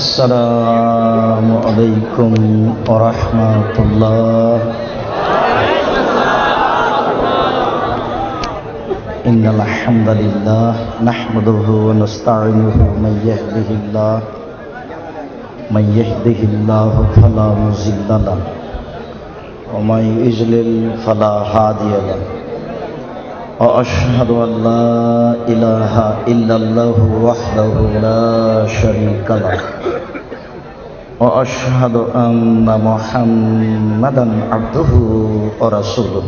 আসসালামু আলাইকুম ওয়া রাহমাতুল্লাহ। ইন্নাল হামদালিল্লাহ নাহমাদুহু ওয়া নাস্তাঈনুহু মান ইয়াহদিহিল্লাহু ফালা মুযিল্লা লাহু ওয়া মান ইযলিল ফালা হাদিয়া লাহু। وأشهد أن لا إله إلا الله وحده لا شريك له وأشهد أن محمدا عبده ورسوله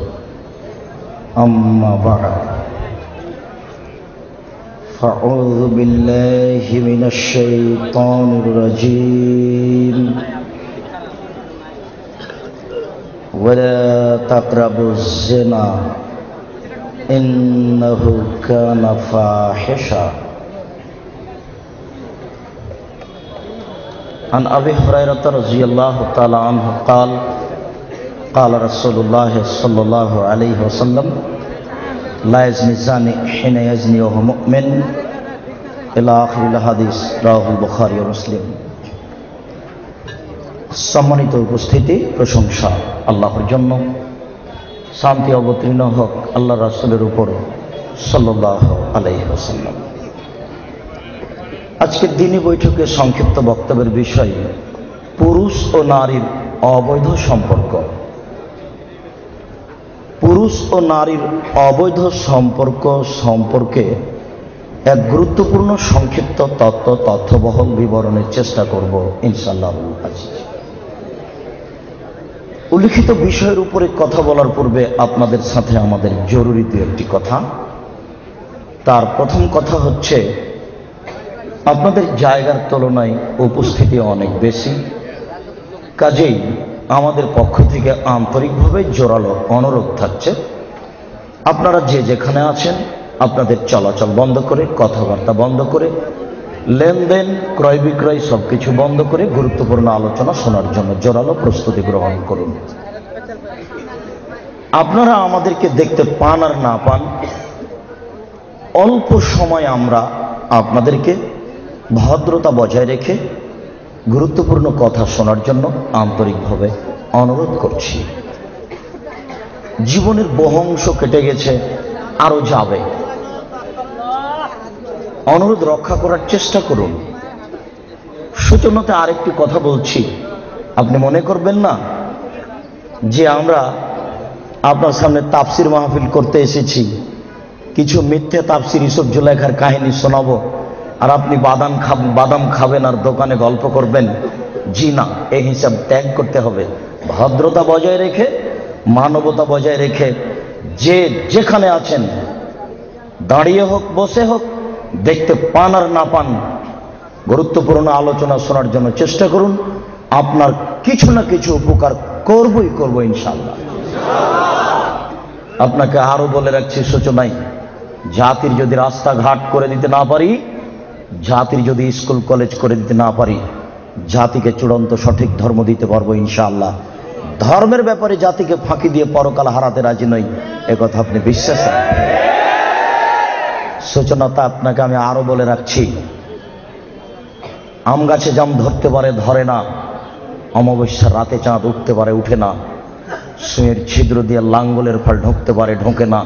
أما بعد فأعوذ بالله من الشيطان الرجيم ولا تقربوا الزنا إنه كان فاحشا عن أبي هريرة رضي الله تعالى عنه قال قال رسول الله صلى الله عليه وسلم لا يزني الزاني حين يزني وهو مؤمن إلى آخر الحديث رواه البخاري ومسلم। সম্মানিত উপস্থিতি, প্রশংসা আল্লাহর জন্য, শান্তি অবতীর্ণ হোক আল্লাহ রাসূলের উপর সাল্লাল্লাহু আলাইহি ওয়াসাল্লাম। আজকের দিনী বৈঠকে সংক্ষিপ্ত বক্তব্যের বিষয় পুরুষ ও নারীর অবৈধ সম্পর্ক। পুরুষ ও নারীর অবৈধ সম্পর্ক সম্পর্কে এক গুরুত্বপূর্ণ সংক্ষিপ্ত তথ্যবহল বিবরণের চেষ্টা করব ইনশাআল্লাহ। উল্লিখিত বিষয়ের উপরে কথা বলার পূর্বে আপনাদের সাথে আমাদের জরুরি দু একটি কথা। তার প্রথম কথা হচ্ছে, আপনাদের জায়গার তুলনায় উপস্থিতি অনেক বেশি, কাজেই আমাদের পক্ষ থেকে আন্তরিকভাবে জোরালো অনুরোধ থাকছে, আপনারা যে যেখানে আছেন আপনাদের চলাচল বন্ধ করে, কথাবার্তা বন্ধ করে, লেনদেন ক্রয় বিক্রয় সবকিছু বন্ধ করে গুরুত্বপূর্ণ আলোচনা শোনার জন্য জোরালো প্রস্তুতি গ্রহণ করুন। আপনারা আমাদেরকে দেখতে পান আর না পান, অল্প সময় আমরা আপনাদেরকে ভদ্রতা বজায় রেখে গুরুত্বপূর্ণ কথা শোনার জন্য আন্তরিকভাবে অনুরোধ করছি। জীবনের বহু অংশ কেটে গেছে, আরো যাবে। অনুরোধ রক্ষা করার চেষ্টা করুন। সূচনাতে আরেকটি কথা বলছি, আপনি মনে করবেন না যে আমরা আপনার সামনে তাফসির মাহফিল করতে এসেছি, কিছু মিথ্যে তাফসির ইউসুফ জুলাইখার কাহিনী শোনাবো আর আপনি বাদাম খাবেন আর দোকানে গল্প করবেন। জি না, এই হিসাব ত্যাগ করতে হবে। ভদ্রতা বজায় রেখে, মানবতা বজায় রেখে যে যেখানে আছেন, দাঁড়িয়ে হোক বসে হোক, দেখতে পান আর না পান, গুরুত্বপূর্ণ আলোচনা শোনার জন্য চেষ্টা করুন। আপনার কিছু না কিছু উপকার করব ইনশাআল্লাহ। আপনাকে আরো বলে রাখছি সূচনায়, জাতির যদি রাস্তাঘাট করে দিতে না পারি, জাতির যদি স্কুল কলেজ করে দিতে না পারি, জাতিকে চূড়ান্ত সঠিক ধর্ম দিতে পারবো ইনশাআল্লাহ। ধর্মের ব্যাপারে জাতিকে ফাঁকি দিয়ে পরকাল হারাতে রাজি নই, একথা আপনি বিশ্বাস রাখবেন। সূচনাটা আপনাকে আমি আরো বলে রাখছি, আম গাছে জাম ধরতে পারে ধরে না, অমাবস্যার রাতে চাঁদ উঠতে পারে উঠে না, সুঁয়ের ছিদ্র দিয়ে লাঙ্গলের ফল ঢুকতে পারে ঢোকে না,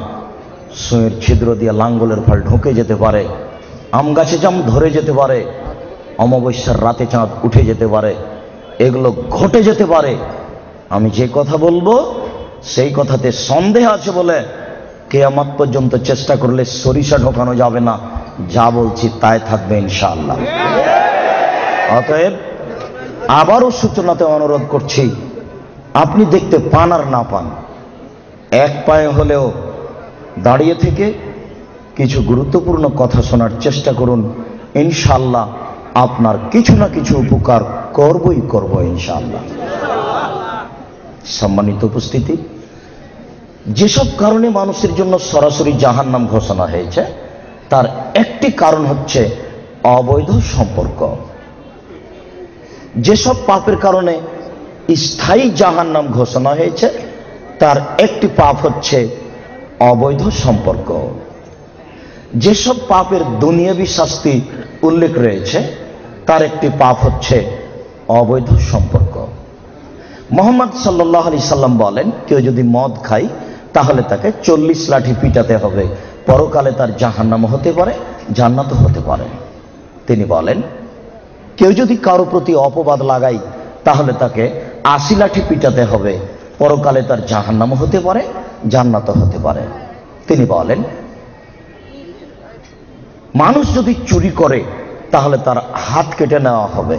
সুঁয়ের ছিদ্র দিয়ে লাঙ্গলের ফল ঢুকে যেতে পারে, আম গাছে জাম ধরে যেতে পারে, অমাবস্যার রাতে চাঁদ উঠে যেতে পারে, এগুলো ঘটে যেতে পারে। আমি যে কথা বলবো সেই কথাতে সন্দেহ আছে বলে কিয়ামত পর্যন্ত চেষ্টা করলে সরিষা ঢোকানো যাবে না। যা বলছি তাই থাকবে ইনশাআল্লাহ। অতএব আবারও সূচনাতে অনুরোধ করছি, আপনি দেখতে পান আর না পান, এক পায়ে হলেও দাঁড়িয়ে থেকে কিছু গুরুত্বপূর্ণ কথা শোনার চেষ্টা করুন। ইনশাআল্লাহ আপনার কিছু না কিছু উপকার করব ইনশাআল্লাহ। সম্মানিত উপস্থিতি, যেসব কারণে মানুষের জন্য সরাসরি জাহান্নাম ঘোষণা হয়েছে, তার একটি কারণ হচ্ছে অবৈধ সম্পর্ক। যেসব পাপের কারণে স্থায়ী জাহান্নাম ঘোষণা হয়েছে, তার একটি পাপ হচ্ছে অবৈধ সম্পর্ক। যেসব পাপের দুনিয়াবী শাস্তি উল্লেখ রয়েছে, তার একটি পাপ হচ্ছে অবৈধ সম্পর্ক। মুহাম্মদ সাল্লাল্লাহু আলাইহি সাল্লাম বলেন, কেউ যদি মদ খায় তাহলে তাকে 40 লাঠি পিটাতে হবে, পরকালে তার জাহান্নাম হতে পারে, জান্নাত হতে পারে। তিনি বলেন, কেউ যদি কারো প্রতি অপবাদ লাগায় তাহলে তাকে 80 লাঠি পিটাতে হবে, পরকালে তার জাহান্নাম হতে পারে, জান্নাত হতে পারে। তিনি বলেন, মানুষ যদি চুরি করে তাহলে তার হাত কেটে নেওয়া হবে,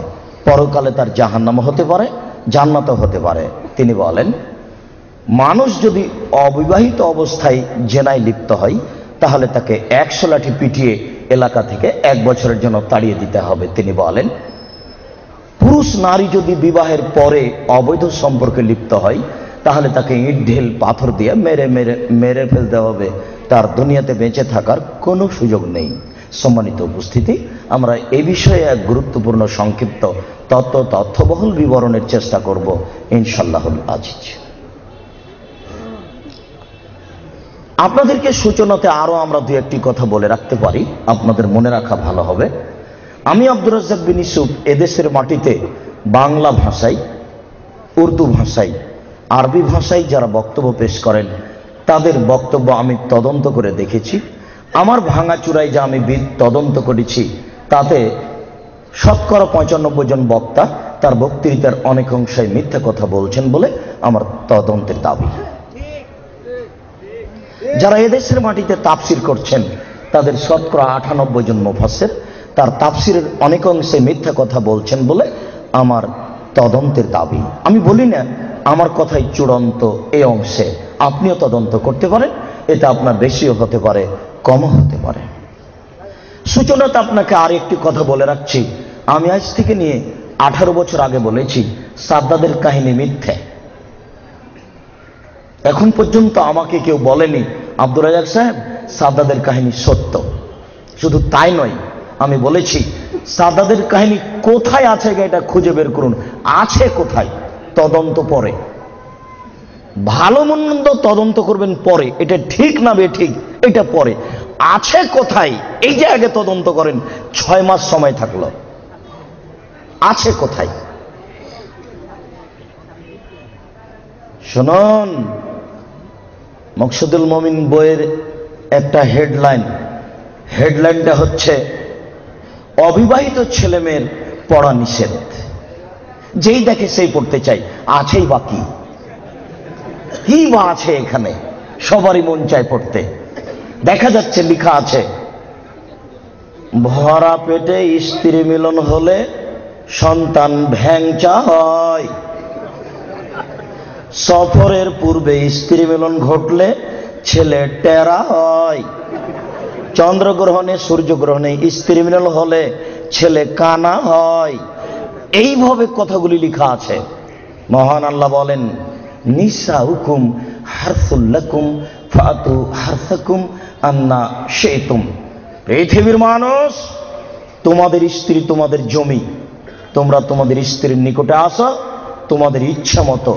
পরকালে তার জাহান্নাম হতে পারে, জান্নাত হতে পারে। তিনি বলেন, মানুষ যদি অবিবাহিত অবস্থায় জেনায় লিপ্ত হয় তাহলে তাকে 100 লাঠি পিটিয়ে এলাকা থেকে 1 বছরের জন্য তাড়িয়ে দিতে হবে। তিনি বলেন, পুরুষ নারী যদি বিবাহের পরে অবৈধ সম্পর্কে লিপ্ত হয় তাহলে তাকে ইট ঢিল পাথর দিয়ে মেরে ফেলতে হবে, তার দুনিয়াতে বেঁচে থাকার কোনো সুযোগ নেই। সম্মানিত উপস্থিতি, আমরা এই বিষয়ে এক গুরুত্বপূর্ণ সংক্ষিপ্ত তথ্যবহুল বিবরণের চেষ্টা করব ইনশাআল্লাহুল আজিজ। আপনাদেরকে সূচনাতে আরো আমরা দু একটি কথা বলে রাখতে পারি, আপনাদের মনে রাখা ভালো হবে। আমি আব্দুর রাজ্জাক বিন ইউসুফ এদেশের মাটিতে বাংলা ভাষায়, উর্দু ভাষায়, আরবি ভাষায় যারা বক্তব্য পেশ করেন তাদের বক্তব্য আমি তদন্ত করে দেখেছি। আমার ভাঙাচুরায় যা আমি তদন্ত করেছি তাতে শতকরা 95 জন বক্তা তার বক্তৃতার অনেক অংশে মিথ্যা কথা বলছেন বলে আমার তদন্তের দাবি। যারা এদেশের মাটিতে তাফসির করছেন তাদের শতকরা 98 জন মুফাসসির তার তাফসিরের অনেক অংশে মিথ্যা কথা বলছেন বলে আমার তদন্তের দাবি। আমি বলি না আমার কথাই চূড়ান্ত এই অংশে, আপনিও তদন্ত করতে পারেন, এটা আপনার বেশিও হতে পারে, কমও হতে পারে। সূচনাতে আপনাকে আর একটি কথা বলে রাখছি, আমি আজ থেকে নিয়ে 18 বছর আগে বলেছি সাদ্দাদের কাহিনী মিথ্যে। এখন পর্যন্ত আমাকে কেউ বলেনি আব্দুর রাজ্জাক সাহেব সাদ্দাদের কাহিনী সত্য। শুধু তাই নয়, আমি বলেছি সাদ্দাদের কাহিনী কোথায় আছে এটা খুঁজে বের করুন। আছে কোথায়? তদন্ত পরে, ভালো মন্দ তদন্ত করবেন পরে, এটা ঠিক না বেঠিক এটা পরে। আছে কোথায় এই যে আগে তদন্ত করেন। 6 মাস সময় থাকলো, আছে কোথায়? শুনুন, মকসুদুল মুমিন বইয়ের একটা হেডলাইনটা হচ্ছে অবিবাহিত ছেলেমেয়ের পড়া নিষেধ। যেই দেখে সেই পড়তে চাই, আছেই বাকি কি বা আছে এখানে? সবারই মন চায় পড়তে। দেখা যাচ্ছে লেখা আছে, ভরা পেটে স্ত্রী মিলন হলে সন্তান ভ্যাংচা হয়, সফরের পূর্বে স্ত্রী মিলন ঘটলে ছেলে টেরা হয়, চন্দ্রগ্রহণে সূর্যগ্রহণে স্ত্রী মিলন হলে ছেলে কানা হয়। এইভাবে কথাগুলি লেখা আছে। মহান আল্লাহ বলেন, নিসাউকুম হারসুল লাকুম ফাতু হারসাকুম আন্না শিতুম। পৃথিবীর মানুষ, তোমাদের স্ত্রী তোমাদের জমি, তোমরা তোমাদের স্ত্রীর নিকটে আসো তোমাদের ইচ্ছা মতো।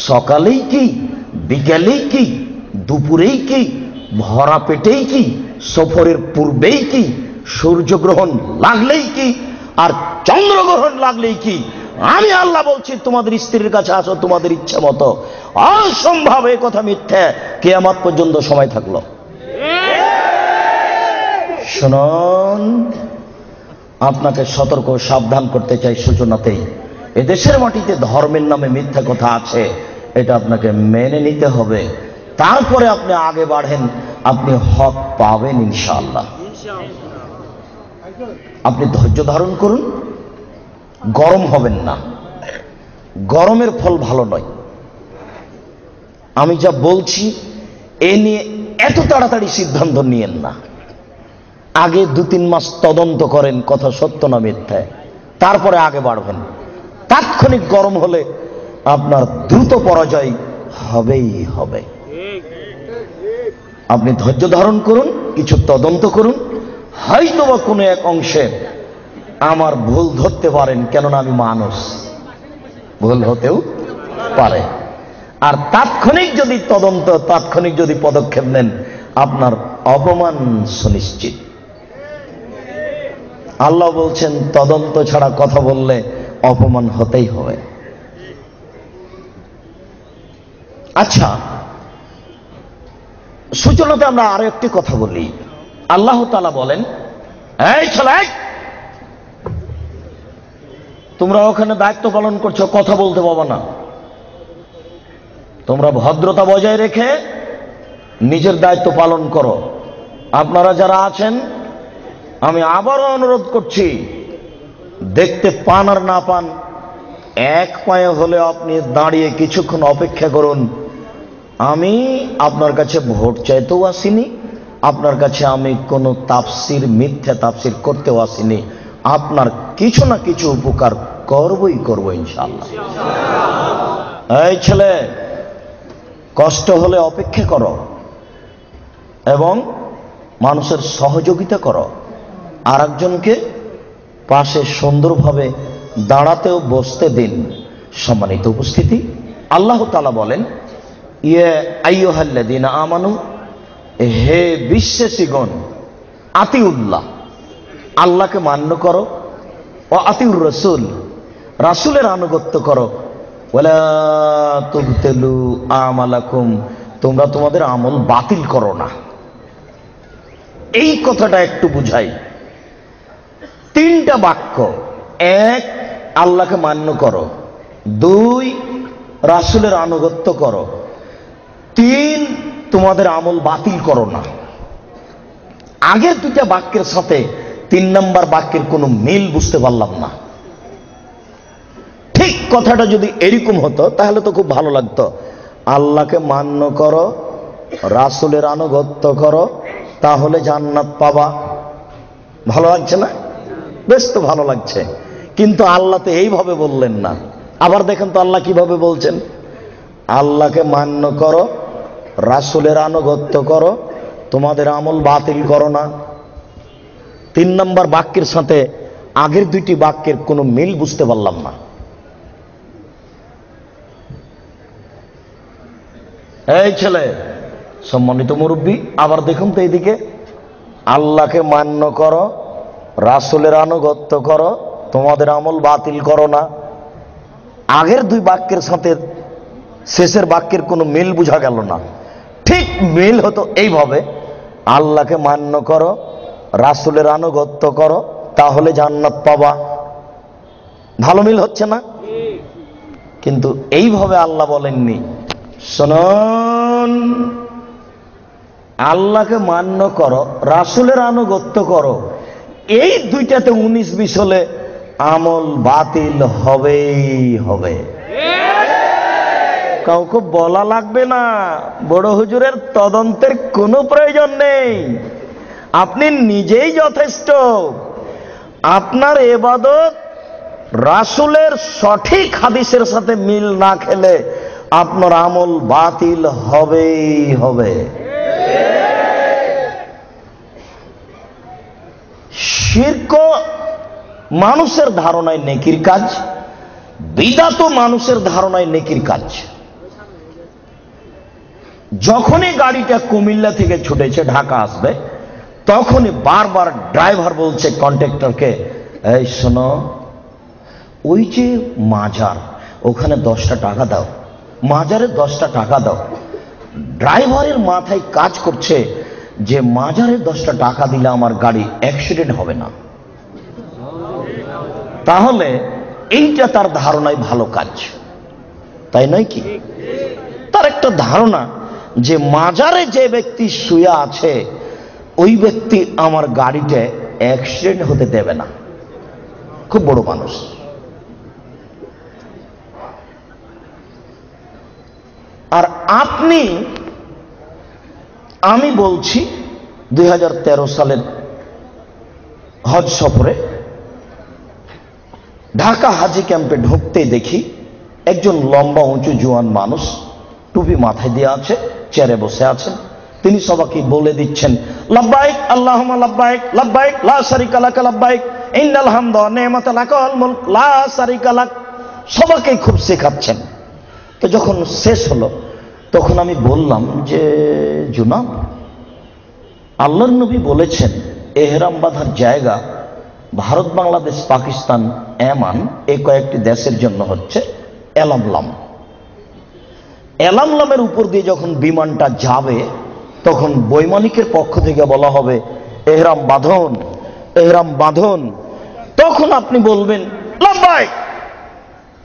সকালেই কি, বিকেলেই কি, দুপুরেই কি, ভরা পেটেই কি, সফরের পূর্বেই কি, সূর্যগ্রহণ লাগলেই কি, আর চন্দ্রগ্রহণ লাগলেই কি। আমি আল্লাহ বলছি তোমাদের স্ত্রীর কাছে আসো তোমাদের ইচ্ছা মতো। অসম্ভব, এ কথা মিথ্যা। কিয়ামত পর্যন্ত সময় থাকলো। শুনুন, আপনাকে সতর্ক সাবধান করতে চাই সূচনাতেই, এদেশের মাটিতে ধর্মের নামে মিথ্যা কথা আছে, এটা আপনাকে মেনে নিতে হবে। তারপরে আপনি আগে বাড়েন, আপনি হক পাবেন ইনশাআল্লাহ। আপনি ধৈর্য ধারণ করুন, গরম হবেন না। গরমের ফল ভালো নয়। আমি যা বলছি এ নিয়ে এত তাড়াতাড়ি সিদ্ধান্ত নিয়েন না। আগে 2-3 মাস তদন্ত করেন কথা সত্য না মিথ্যা, তারপরে আগে বাড়বেন। তাৎক্ষণিক গরম হলে আপনার দ্রুত পরাজয় হবেই হবে। আপনি ধৈর্য ধারণ করুন, কিছু তদন্ত করুন, হয়তোবা কোনো এক অংশে আমার ভুল ধরতে পারেন, কেননা আমি মানুষ, ভুল হতেও পারে। আর তাৎক্ষণিক যদি তদন্ত, তাৎক্ষণিক যদি পদক্ষেপ নেন, আপনার অপমান সুনিশ্চিত। আল্লাহ বলছেন তদন্ত ছাড়া কথা বললে অপমান হতেই হবে। আচ্ছা, সূচনাতে আমরা আরো একটি কথা বলি। আল্লাহ তাআলা বলেন, এই ছেলে, তোমরা ওখানে দায়িত্ব পালন করছো, কথা বলতে পাবো না। তোমরা ভদ্রতা বজায় রেখে নিজের দায়িত্ব পালন করো। আপনারা যারা আছেন, আমি আবারও অনুরোধ করছি, দেখতে পান আর না পান, এক পায়ে হলে আপনি দাঁড়িয়ে কিছুক্ষণ অপেক্ষা করুন। আমি আপনার কাছে ভোট চাইতেও আসিনি, আপনার কাছে আমি কোনো তাফসির, মিথ্যা তাফসির করতেও আসিনি। আপনার কিছু না কিছু উপকার করবই করবো ইনশাআল্লাহ। এই ছেলে, কষ্ট হলে অপেক্ষা করো এবং মানুষের সহযোগিতা করো। আর একজনকে পাশে সুন্দরভাবে দাঁড়াতেও বসতে দিন। সম্মানিত উপস্থিতি, আল্লাহ তাআলা বলেন, ইয়া আইয়ুহাল্লাযীনা আমানু, হে বিশ্বাসীগণ, আতিউল্লাহ, আল্লাহকে মান্য করো, ও আতিউর রাসূল, রাসূলের আনুগত্য করো, ওয়ালা তুবতিলু আমালাকুম, তোমরা তোমাদের আমল বাতিল করো না। এই কথাটা একটু বুঝাই। তিনটা বাক্য, এক, আল্লাহকে মান্য করো, দুই, রাসূলের আনুগত্য করো, তিন, তোমাদের আমল বাতিল করো না। আগের দুইটা বাক্যের সাথে তিন নম্বর বাক্যের কোনো মিল বুঝতে পারলাম না। ঠিক কথাটা যদি এরকম হতো তাহলে তো খুব ভালো লাগতো। আল্লাহকে মান্য করো, রাসূলের আনুগত্য করো, তাহলে জান্নাত পাবা। ভালো লাগছে না? বেশ তো ভালো লাগছে। কিন্তু আল্লাহ তো এইভাবে বললেন না। আবার দেখেন তো আল্লাহ কিভাবে বলছেন, আল্লাহকে মান্য করো, রাসূলের আনুগত্য করো, তোমাদের আমল বাতিল করো না। তিন নম্বর বাক্যের সাথে আগের দুইটি বাক্যের কোনো মিল বুঝতে পারলাম না। এই ছেলে, সম্মানিত মুরব্বী, আবার দেখুন তো এইদিকে, আল্লাহকে মান্য করো, রাসূলের আনুগত্য করো, তোমাদের আমল বাতিল করো না। আগের দুই বাক্যের সাথে শেষের বাক্যের কোনো মিল বোঝা গেল না। ঠিক মিল হতো এইভাবে, আল্লাহকে মান্য করো, রাসূলের আনুগত্য করো, তাহলে জান্নাত পাবা। ভালো মিল হচ্ছে না? কিন্তু এইভাবে আল্লাহ বলেননি। শুনুন, আল্লাহকে মান্য করো, রাসূলের আনুগত্য করো, এই দুইটাতে 19-20 হলে আমল বাতিল হবেই হবে। কাউকে বলা লাগবে না, বড় হুজুরের তদন্তের কোনো প্রয়োজন নেই। আপনি নিজেই যথেষ্ট। আপনার ইবাদত রাসূলের সঠিক হাদিসের সাথে মিল না খেলে আপনার আমল বাতিল হবেই হবে। শিরক মানুষের ধারণায় নেকির কাজ, বিদআত মানুষের ধারণায় নেকির কাজ। যখনই গাড়িটা কুমিল্লা থেকে ছুটেছে ঢাকা আসবে, তখনই বারবার ড্রাইভার বলছে কন্ট্রাক্টরকে, এই শোনো, ওই যে মাজার, ওখানে 10টা টাকা দাও, মাজারে 10টা টাকা দাও। ড্রাইভারের মাথায় কাজ করছে যে মাজারে 10টা টাকা দিলে আমার গাড়ি অ্যাক্সিডেন্ট হবে না। তাহলে এইটা তার ধারণায় ভালো কাজ, তাই নয় কি? তার একটা ধারণা যে মাজারে যে ব্যক্তি শুয়ে আছে ওই ব্যক্তি আমার গাড়িতে অ্যাক্সিডেন্ট হতে দেবে না। খুব বড় মানুষ। আর আপনি, আমি বলছি 2013 সালের হজ সফরে ঢাকা হাজি ক্যাম্পে ঢুকতেই দেখি একজন লম্বা উঁচু জোয়ান মানুষ, টুপি মাথায় দিয়ে আছে, চেয়ারে বসে আছেন। তিনি সবাইকে বলে দিচ্ছেন, লাব্বাইক আল্লাহুম্মা লাব্বাইক, লাব্বাইক লা শারিকা লাক, লাব্বাইক ইন্নাল হামদা ওয়া নি'মাতা লাকা ওয়াল মুলক লা শারিকা লাক। সবাইকে খুব শেখাচ্ছেন। তো যখন শেষ হলো তখন আমি বললাম যে, জনাব, আল্লাহর নবী বলেছেন এহরাম বাঁধার জায়গা ভারত, বাংলাদেশ, পাকিস্তান, এমান এই কয়েকটি দেশের জন্য হচ্ছে এলামলাম। এলামলামের উপর দিয়ে যখন বিমানটা যাবে তখন বৈমানিকের পক্ষ থেকে বলা হবে এহরাম বাঁধন, এহরাম বাঁধন। তখন আপনি বলবেন লাব্বাইক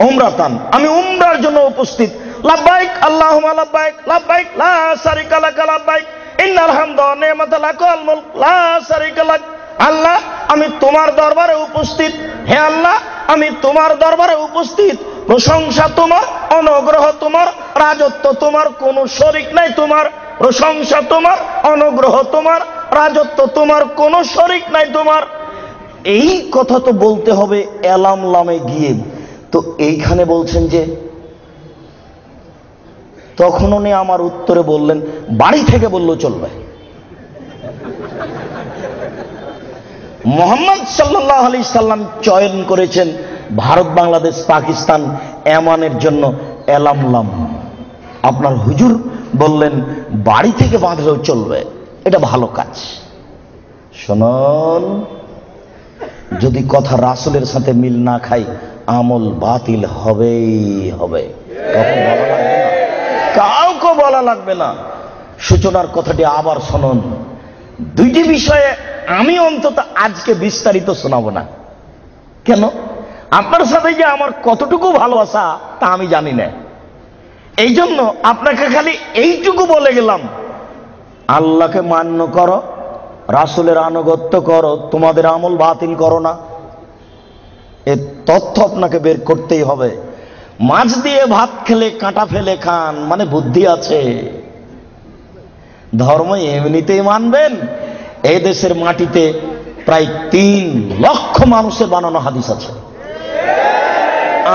উমরাতান, আমি উমরার জন্য উপস্থিত। লাব্বাইক আল্লাহুম্মা লাব্বাইক, লাব্বাইক লা শারিকা লাক, লাব্বাইক ইন্নাল হামদা ওয়া নি'মাতা লাক ওয়াল মুলক লা শারিকা লাক। আল্লাহ, আমি তোমার দরবারে উপস্থিত। হে আল্লাহ, আমি তোমার দরবারে উপস্থিত। প্রশংসা তোমার, অনুগ্রহ তোমার, রাজত্ব তোমার, কোনো শরীক নাই তোমার। প্রশংসা তোমার, অনুগ্রহ তোমার, রাজত্ব তোমার, কোনো শরীক নাই তোমার। এই কথা তো বলতে হবে এলামলামে গিয়ে। তো এইখানে বলছেন যে, তখন উনি আমার উত্তরে বললেন বাড়ি থেকে বললেও চলবে। মুহাম্মদ সাল্লাল্লাহু আলাইহি সাল্লাম চয়ন করেছেন ভারত, বাংলাদেশ, পাকিস্তান, এমানের জন্য এলামলাম। আপনার হুজুর বললেন বাড়ি থেকে বাঁধলেও চলবে, এটা ভালো কাজ। শুনুন, যদি কথা রাসূলের সাথে মিল না খায় আমল বাতিল হবেই হবে, কাউকে বলা লাগবে না। সূচনার কথাটি আবার শুনুন। দুইটি বিষয়ে আমি অন্তত আজকে বিস্তারিত শোনাবো না। কেন? আপনার সাথে যে আমার কতটুকু ভালোবাসা তা আমি জানি না। এই জন্য আপনাকে খালি এইটুকু বলে গেলাম, আল্লাহকে মান্য করো, রাসূলের আনুগত্য করো, তোমাদের আমল বাতিল করো না। এর তথ্য আপনাকে বের করতেই হবে। মাছ দিয়ে ভাত খেলে কাঁটা ফেলে খান, মানে বুদ্ধি আছে। ধর্ম এমনিতেই মানবেন। এই দেশের মাটিতে প্রায় 3 লক্ষ মানুষের বানানো হাদিস আছে।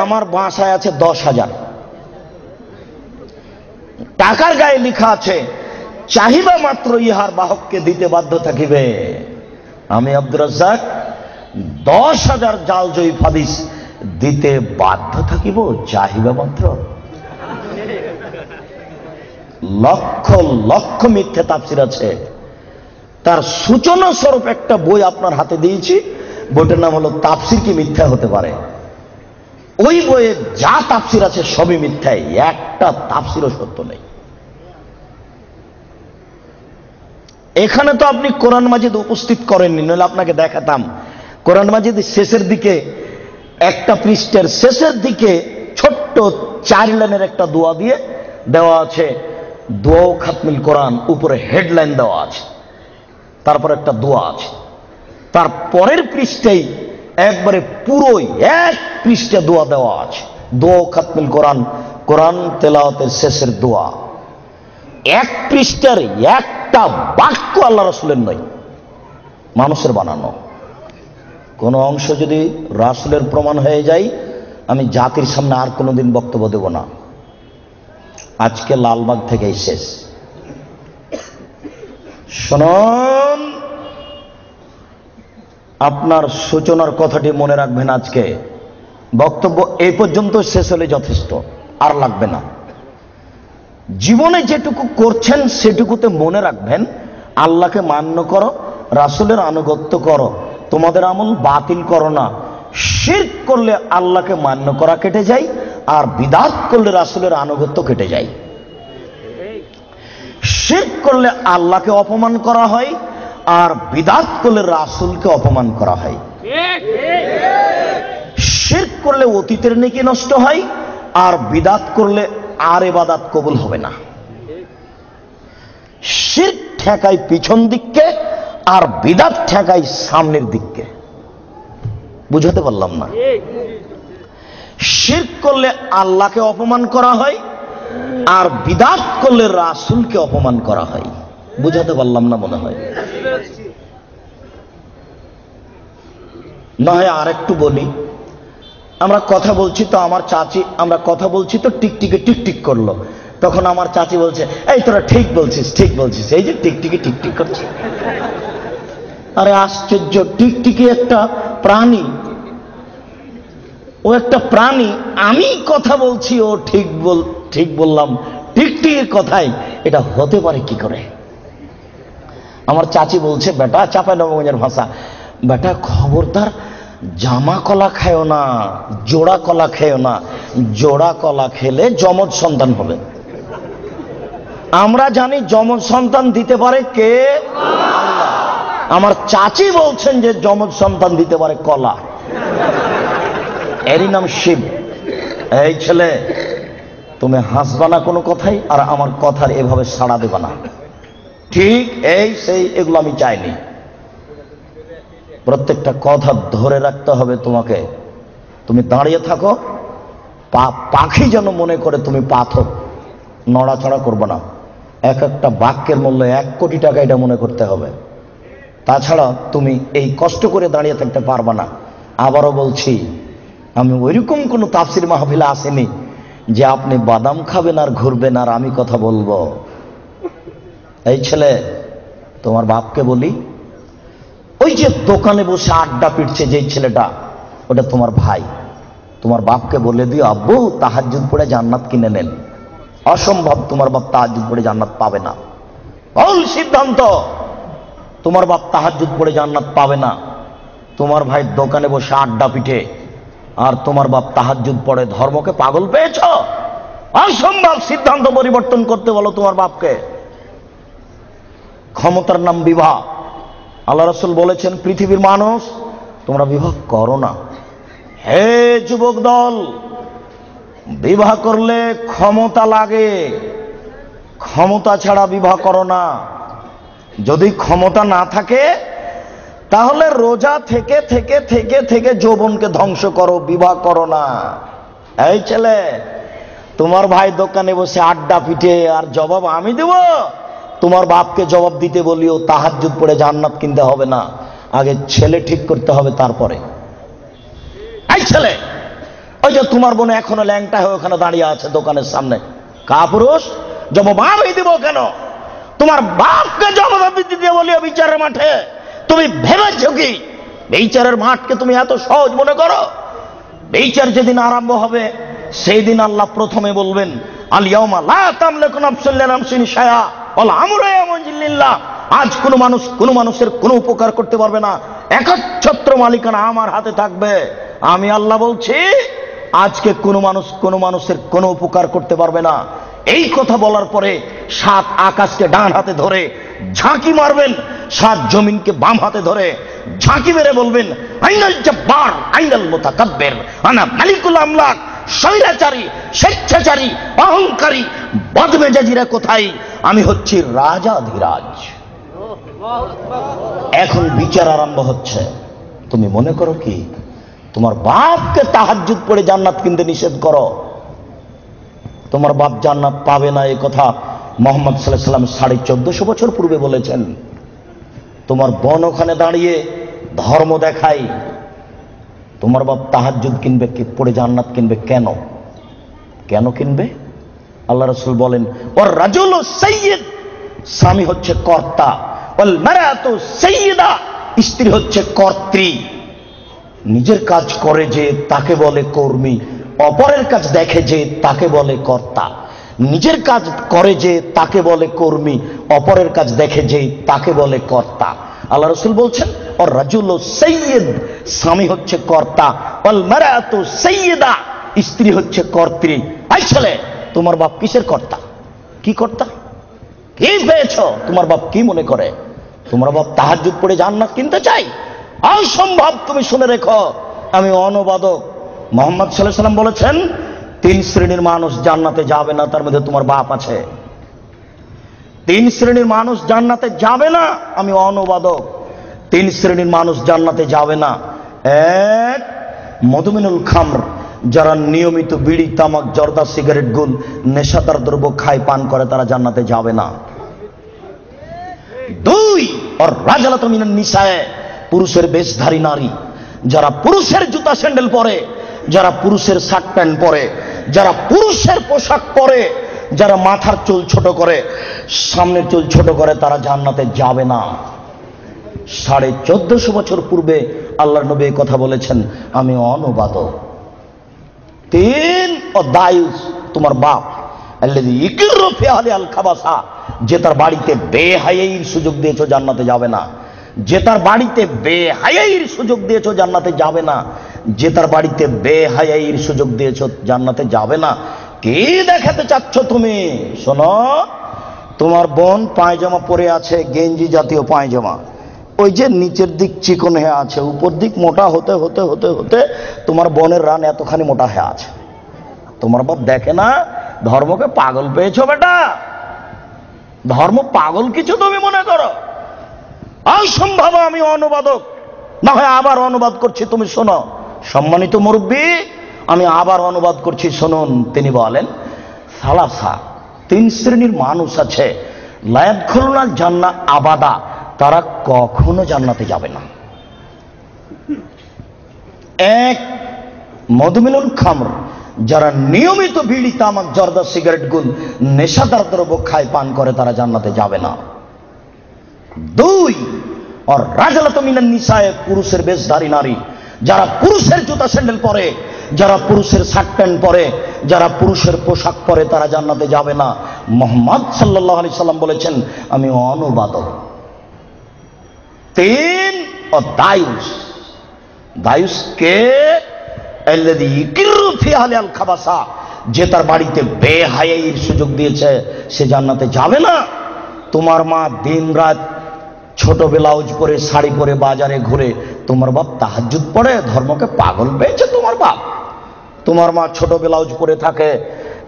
আমার বাসায় আছে 10,000। টাকার গায়ে লেখা আছে চাহিদা মাত্র ইহার বাহককে দিতে বাধ্য থাকিবে। আমি আব্দুর রাজ্জাক 10,000 জাল জয়ীফ হাদিস দিতে বাধ্য থাকিব চাহিদা মাত্র। লক্ষ লক্ষ মিথ্যে তাফসির আছে। তার সূচনা স্বরূপ একটা বই আপনার হাতে দিয়েছি, বইটার নাম হলো তাফসির কি মিথ্যা হতে পারে। ওই বইয়ে যা তাফসির আছে সবই মিথ্যাই, একটা তাফসিরও সত্য নেই। এখানে তো আপনি কোরআন মাজিদ উপস্থিত করেননি, নইলে আপনাকে দেখাতাম। কোরআন মাজিদ শেষের দিকে, একটা পৃষ্ঠের শেষের দিকে ছোট্ট 4 লাইনের একটা দোয়া দিয়ে দেওয়া আছে, দোয়া খাতমিল কোরআন, উপরে হেডলাইন দেওয়া আছে, তারপর একটা দোয়া আছে। তার পরের পৃষ্ঠেই একবারে পুরোই 1 পৃষ্ঠে দোয়া দেওয়া আছে, দোয়া খাতমিল কোরআন, কোরআন তেলাওয়াতের শেষের দোয়া। 1 পৃষ্ঠার একটা বাক্য আল্লাহ রাসূলের নয়, মানুষের বানানো। কোন অংশ যদি রাসূলের প্রমাণ হয়ে যায়, আমি জাতির সামনে আর কোনোদিন বক্তব্য দেব না। আজকে লালবাগ থেকেই শেষ। শুনুন, আপনার সূচনার কথাটি মনে রাখবেন। আজকে বক্তব্য এই পর্যন্ত শেষ হলে যথেষ্ট, আর লাগবে না। জীবনে যেটুকু করছেন সেটুকুতে মনে রাখবেন, আল্লাহকে মান্য করো, রাসূলের আনুগত্য করো, তোমাদের আমল বাতিল করো না। শিরক করলে আল্লাহকে মান্য করা কেটে যায়, আর বিদআত করলে রাসূলের আনুগত্য কেটে যায়। শিরক করলে আল্লাহকে অপমান করা হয়, আর বিদআত করলে রাসূলকে অপমান করা হয়। শিরক করলে অতীতের নেকি নষ্ট হয়, আর বিদআত করলে আর ইবাদত কবুল হবে না। শিরক ঠেকায় পিছন দিককে, আর বিদআত ঠেকায় সামনের দিককে। বুঝাতে পারলাম না? শিরক করলে আল্লাহকে অপমান করা হয়, আর বিদআত করলে রাসূলকে অপমান করা হয়। বুঝাতে পারলাম না মনে হয়। না হয় আরেকটু বলি। আমরা কথা বলছি তো আমার চাচি, আমরা কথা বলছি তো টিকটিকে টিকটিক করলো। তখন আমার চাচি বলছে, এই তোরা ঠিক বলছিস, ঠিক বলছিস, এই যে টিকটিকি টিকটিক করছে। আরে আশ্চর্য, টিকটিকি একটা প্রাণী, ও একটা প্রাণী। আমি কথা বলছি, ও ঠিক বললাম টিকটিকির কথাই, এটা হতে পারে কি করে? আমার চাচি বলছে, বেটা, চাঁপাইনবাবগঞ্জের ভাষা, বেটা খবরদার জামা কলা খেও না, জোড়া কলা খেও না। জোড়া কলা খেলে যমজ সন্তান হবে। আমরা জানি যমজ সন্তান দিতে পারে কে? আল্লাহ। আমার চাচি বলছেন যে যমজ সন্তান দিতে পারে কলা, এরই নাম শিব। এই ছেলে, তুমি হাসবা না কোনো কথাই, আর আমার কথার এভাবে সাড়া দেবা না। ঠিক এই সেই এগুলো আমি চাইনি। প্রত্যেকটা কথা ধরে রাখতে হবে তোমাকে। তুমি দাঁড়িয়ে থাকো, পাখি যেন মনে করে তুমি পাথর, নড়াচড়া করবে না। এক একটা বাক্যের মূল্য 1 কোটি টাকা, এটা মনে করতে হবে। তাছাড়া তুমি এই কষ্ট করে দাঁড়িয়ে থাকতে পারবা না। আবারও বলছি, আমি ওইরকম কোনো তাফসির মাহফিলে আসেনি যে আপনি বাদাম খাবেন আর ঘুরবেন আর আমি কথা বলবো। এই ছেলে, তোমার বাপকে বলি, ওই যে দোকানে বসে আড্ডা পিটছে যেই ছেলেটা, ওটা তোমার ভাই। তোমার বাপকে বলে দিও, আব্বু তাহাজ্জুদ পড়ে জান্নাত কিনে নেন। অসম্ভব, তোমার বাপ তাহাজ্জুদ পড়ে জান্নাত পাবে না। ভুল সিদ্ধান্ত। তোমার বাপ তাহাজ্জুদ পড়ে জান্নাত পাবে না। তোমার ভাই দোকানে বসে আড্ডা পিটে, আর তোমার বাপ তাহাজ্জুদ পড়ে। ধর্মকে পাগল পেয়েছ? অসম্ভব। সিদ্ধান্ত পরিবর্তন করতে বলো তোমার বাপকে। ক্ষমতার নাম বিবাহ। আল্লাহ রাসূল বলেছেন, পৃথিবীর মানুষ, তোমরা বিবাহ করো না। হে যুবক দল, বিবাহ করলে ক্ষমতা লাগে, ক্ষমতা ছাড়া বিবাহ করো না। যদি ক্ষমতা না থাকে তাহলে রোজা থেকে থেকে থেকে থেকে যৌবনকে ধ্বংস করো, বিবাহ করো না। এই ছেলে, তোমার ভাই দোকানে বসে আড্ডা পিটে, আর জবাব আমি দেব? তোমার বাপকে জবাব দিতে বলিও, তাহাজ্জুদ পড়ে জান্নাত কিনতে হবে না। আগে ছেলে ঠিক করতে হবে, তারপরে। এই ছেলে, ওই যে তোমার বোন এখনো ল্যাংটা হয়ে ওখানে দাঁড়িয়ে আছে দোকানের সামনে, কাপুরুষ, জবাব আমি দিব কেন? তোমার বাপকে জবাব দিতে বলিও বিচারের মাঠে। তুমি ভেবেছো কি বিচারের মাঠকে তুমি এত সহজ মনে করো? বিচার যেদিন আরম্ভ হবে সেই দিন আল্লাহ প্রথমে বলবেন, আল ইয়াউমা লা তামলিকু নাফসুন লিনাফসিন শাইআ ওয়াল আমরু ইয়াওমাইযিন লিল্লাহ। আজ কোনো মানুষ কোনো মানুষের কোনো উপকার করতে পারবে না, একচ্ছত্র মালিকানা আমার হাতে থাকবে। আমি আল্লাহ বলছি, আজকে কোনো মানুষ কোনো মানুষের কোনো উপকার করতে পারবে না। এই কথা বলার পরে 7 আকাশকে ডান হাতে ধরে ঝাঁকি মারবেন, 7 জমিনকে বাম হাতে ধরে ঝাঁকি মেরে বলবেন, আইনাল জব্বার আইনাল মুতাকাব্বির আনা মালিকুল আমলাক। স্বৈরাচারী, স্বেচ্ছাচারী, অহংকারী, বদমেজাজিরা কোথায়? আমি হচ্ছি রাজাধিরাজ। এখন বিচার আরম্ভ হচ্ছে। তুমি মনে করো কি তোমার বাপকে তাহাজ্জুদ পড়ে জান্নাত কিনতে নিষেধ করো? তোমার বাপ জান্নাত পাবে না, এই কথা মুহাম্মদ সাল্লাল্লাহু আলাইহি ওয়াসাল্লাম 1450 বছর পূর্বে বলেছেন। তোমার বোন ওখানে দাঁড়িয়ে ধর্ম দেখাই, তোমার বাপ তাহাজ্জুদ কিনবে, পড়ে জান্নাত কিনবে কেন? কেন কিনবে? আল্লাহ রাসূল বলেন, ওর রাজুলু সাইয়্যিদ, স্বামী হচ্ছে কর্তা, ওয়াল মারাতু সাইয়্যিদা, স্ত্রী হচ্ছে কর্ত্রী। নিজের কাজ করে যে তাকে বলে কর্মী, অপরের কাজ দেখে যে তাকে বলে কর্তা। নিজের কাজ করে যে তাকে বলে কর্মী, অপরের কাজ দেখে যে তাকে বলে কর্তা। আল্লাহ রাসূল বলছেন, ওর রাজুলু সাইয়্যিদ, স্বামী হচ্ছে কর্তা, ওয়াল মারাতু সাইয়্যিদা, স্ত্রী হচ্ছে কর্ত্রী। এই ছেলে, তোমার বাপ কিসের কর্তা? কি কর্তা? কি পেয়েছ? তোমার বাপ কি মনে করে? তোমার বাপ তাহাজ্জুদ পড়ে জান্নাত কিনতে চাই? অসম্ভব। তুমি শুনে রেখো, আমি অনুবাদক। মুহাম্মদ সাল্লাল্লাহু আলাইহি ওয়াসাল্লাম বলেছেন, 3 শ্রেণীর মানুষ জান্নাতে যাবে না, তার মধ্যে তোমার বাপ আছে। 3 শ্রেণীর মানুষ জান্নাতে যাবে না, আমি অনুবাদক। 3 শ্রেণীর মানুষ জান্নাতে যাবে না। 1, মদমিনুল খামর, যারা নিয়মিত বিড়ি, তামাক, জর্দা, সিগারেট, গুল, নেশাদার দ্রব্য খায়, পান করে, তারা জান্নাতে যাবে না। 2, আর রাজালাতু মিনান নিসায়ে, পুরুষের বেশধারী নারী, যারা পুরুষের জুতা স্যান্ডেল পরে, যারা পুরুষের শার্ট প্যান্ট পরে, যারা পুরুষের পোশাক পরে, যারা মাথার চুল ছোট করে, সামনের চুল ছোট করে, তারা জান্নাতে যাবে না। 1450 বছর পূর্বে আল্লাহর নবী এই কথা বলেছেন, আমি অনুবাদক। 3, ও দায়ুস, তোমার বাপ, আল্লাযী ইকরু ফি আহলি আল খাবাসা, যে তার বাড়িতে বেহায়াইর সুযোগ দিয়েছো, জান্নাতে যাবে না। যে তার বাড়িতে বেহায়াইর সুযোগ দিয়েছো জান্নাতে যাবে না, যে তার বাড়িতে বেহায়াইর সুযোগ দিয়েছো জান্নাতে যাবে না। কি দেখাতে চাচ্ছ তুমি? শোনো, তোমার বোন পায়জামা পরে আছে, গেঞ্জি জাতীয় পায়জামা, ওই যে নিচের দিক চিকন হয়ে আছে, উপর দিক মোটা হতে হতে হতে হতে তোমার বোনের রান এতখানি মোটা হয়ে আছে। তোমার বাপ দেখে না? ধর্মকে পাগল পেয়েছো বেটা, ধর্ম পাগল কিছু তুমি মনে করো? অসম্ভব। আমি অনুবাদক, না হয় আবার অনুবাদ করছি, তুমি শোনো। সম্মানিত মুরব্বী, আমি আবার অনুবাদ করছি, শুনুন। তিনি বলেন, সালাসা, 3 শ্রেণীর মানুষ আছে, লা ইয়াদখুলুনাল জান্নাহ আবাদা, তারা কখনো জান্নাতে যাবে না। 1, মদমিনুল খামর, যারা নিয়মিত বিড়ি, তামাক, জর্দা, সিগারেট, গুল, নেশাদার দ্রব্য খায়, পান করে, তারা জান্নাতে যাবে না। 2, আর রাজালাতু মিনান নিসায়ে, পুরুষের বেশধারী নারী, যারা পুরুষের জুতা স্যান্ডেল পরে, যারা পুরুষের শার্ট প্যান্ট পরে, যারা পুরুষের পোশাক পরে, তারা জান্নাতে যাবে না। মুহাম্মদ সাল্লাল্লাহু আলাইহি সাল্লাম বলেছেন, আমি অনুবাদক। 3, ও দায়ুস, দায়ুস কে? আল্লাযী ইকিরু ফি আহলিল খাবাসা, যে তার বাড়িতে বেহায়াইর সুযোগ দিয়েছে, সে জান্নাতে যাবে না। তোমার মা দিনরাত ছোট ব্লাউজ পরে, শাড়ি পরে বাজারে ঘুরে, তোমার বাপ তাহাজ্জুদ পড়ে, ধর্মকে পাগল পেয়েছে তোমার বাপ। তোমার মা ছোট ব্লাউজ পরে থাকে,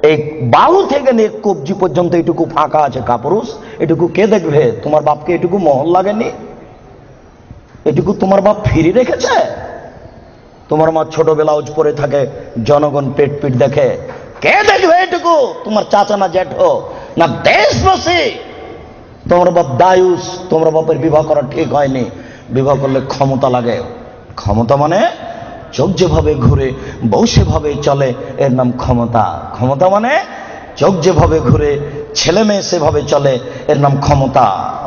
এই বাহু থেকে নিয়ে কবজি পর্যন্ত এটুকু ফাঁকা আছে কাপুরুষ, এটুকু কে দেখবে? তোমার বাপকে এটুকু মহল লাগেনি? এটুকু তোমার বাপ ফিরে রেখেছে? তোমার মা ছোট ব্লাউজ পরে থাকে, জনগণ পেট পিট দেখে, কে দেখবে এটুকু? তোমার চাচা না জ্যাঠো না দেশবাসী? তোমার বাপ দায়ুস, তোমার বাপের বিবাহ করা ঠিক হয়নি, বিবাহ করলে ক্ষমতা লাগে। ক্ষমতা মানে চোখ যেভাবে ঘুরে, বউ সেভাবে চলে, এর নাম ক্ষমতা। ক্ষমতা মানে চোখ যেভাবে ঘুরে, ছেলে মেয়ে সেভাবে চলে, এর নাম ক্ষমতা।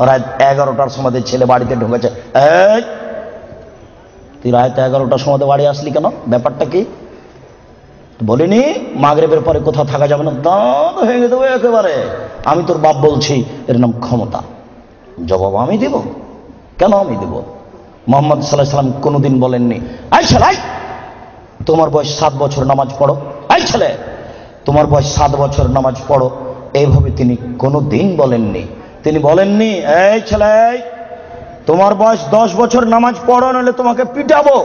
রাত 11টার সময় ছেলে বাড়িতে ঢুকেছে, এই তুই রাত 11টার সময় বাড়ি আসলি কেন? ব্যাপারটা কি? বলিনি মাগরিবের পরে কোথাও থাকা যাবে না? দাঁত ভেঙে দেবো একেবারে। আমি তোর বাপ বলছি, এর নাম ক্ষমতা। জবাব আমি দেব? কেন আমি দেব? মুহাম্মদ সাল্লাল্লাহু আলাইহি সাল্লাম কোনোদিন বলেননি, এই ছেলে তোমার বয়স 7 বছর নামাজ পড়ো, এই ছেলে তোমার বয়স 7 বছর নামাজ পড়ো, এইভাবে তিনি কোনোদিন বলেননি। তিনি বলেননি, এই ছেলে তোমার বয়স 10 বছর নামাজ পড়ো, নাহলে তোমাকে পিটাবো,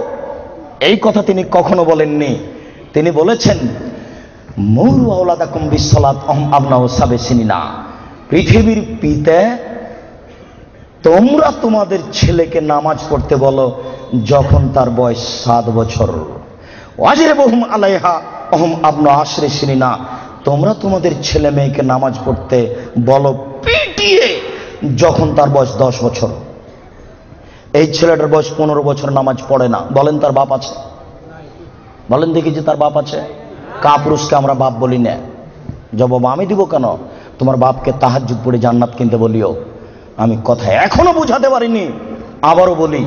এই কথা তিনি কখনো বলেননি। তিনি বলেছেন, মুরু আওলাদাকুম বিসসালাত আহম আবনাউ সাবে সিনিনা, পৃথিবীর পিতা তোমরা তোমাদের ছেলেকে নামাজ পড়তে বলো যখন তার বয়স 7 বছর। ওয়াজিবুহুম আলাইহা আহম আবনা আশরি সিনিনা, তোমরা তোমাদের ছেলে মেয়েকে নামাজ পড়তে বলো পিটিয়ে যখন তার বয়স 10 বছর। এই ছেলেটার বয়স 15 বছর নামাজ পড়ে না, বলেন তার বাপ আছে? বলেন দেখি যে তার বাপ আছে? কাপুরুষকে আমরা বাপ বলি না। জবাব আমি দিব কেন? তোমার বাপকে তাহাজ্জুদ পড়ে জান্নাত কিনতে বলিও। আমি কথা এখনো বুঝাতে পারিনি, আবারও বলি,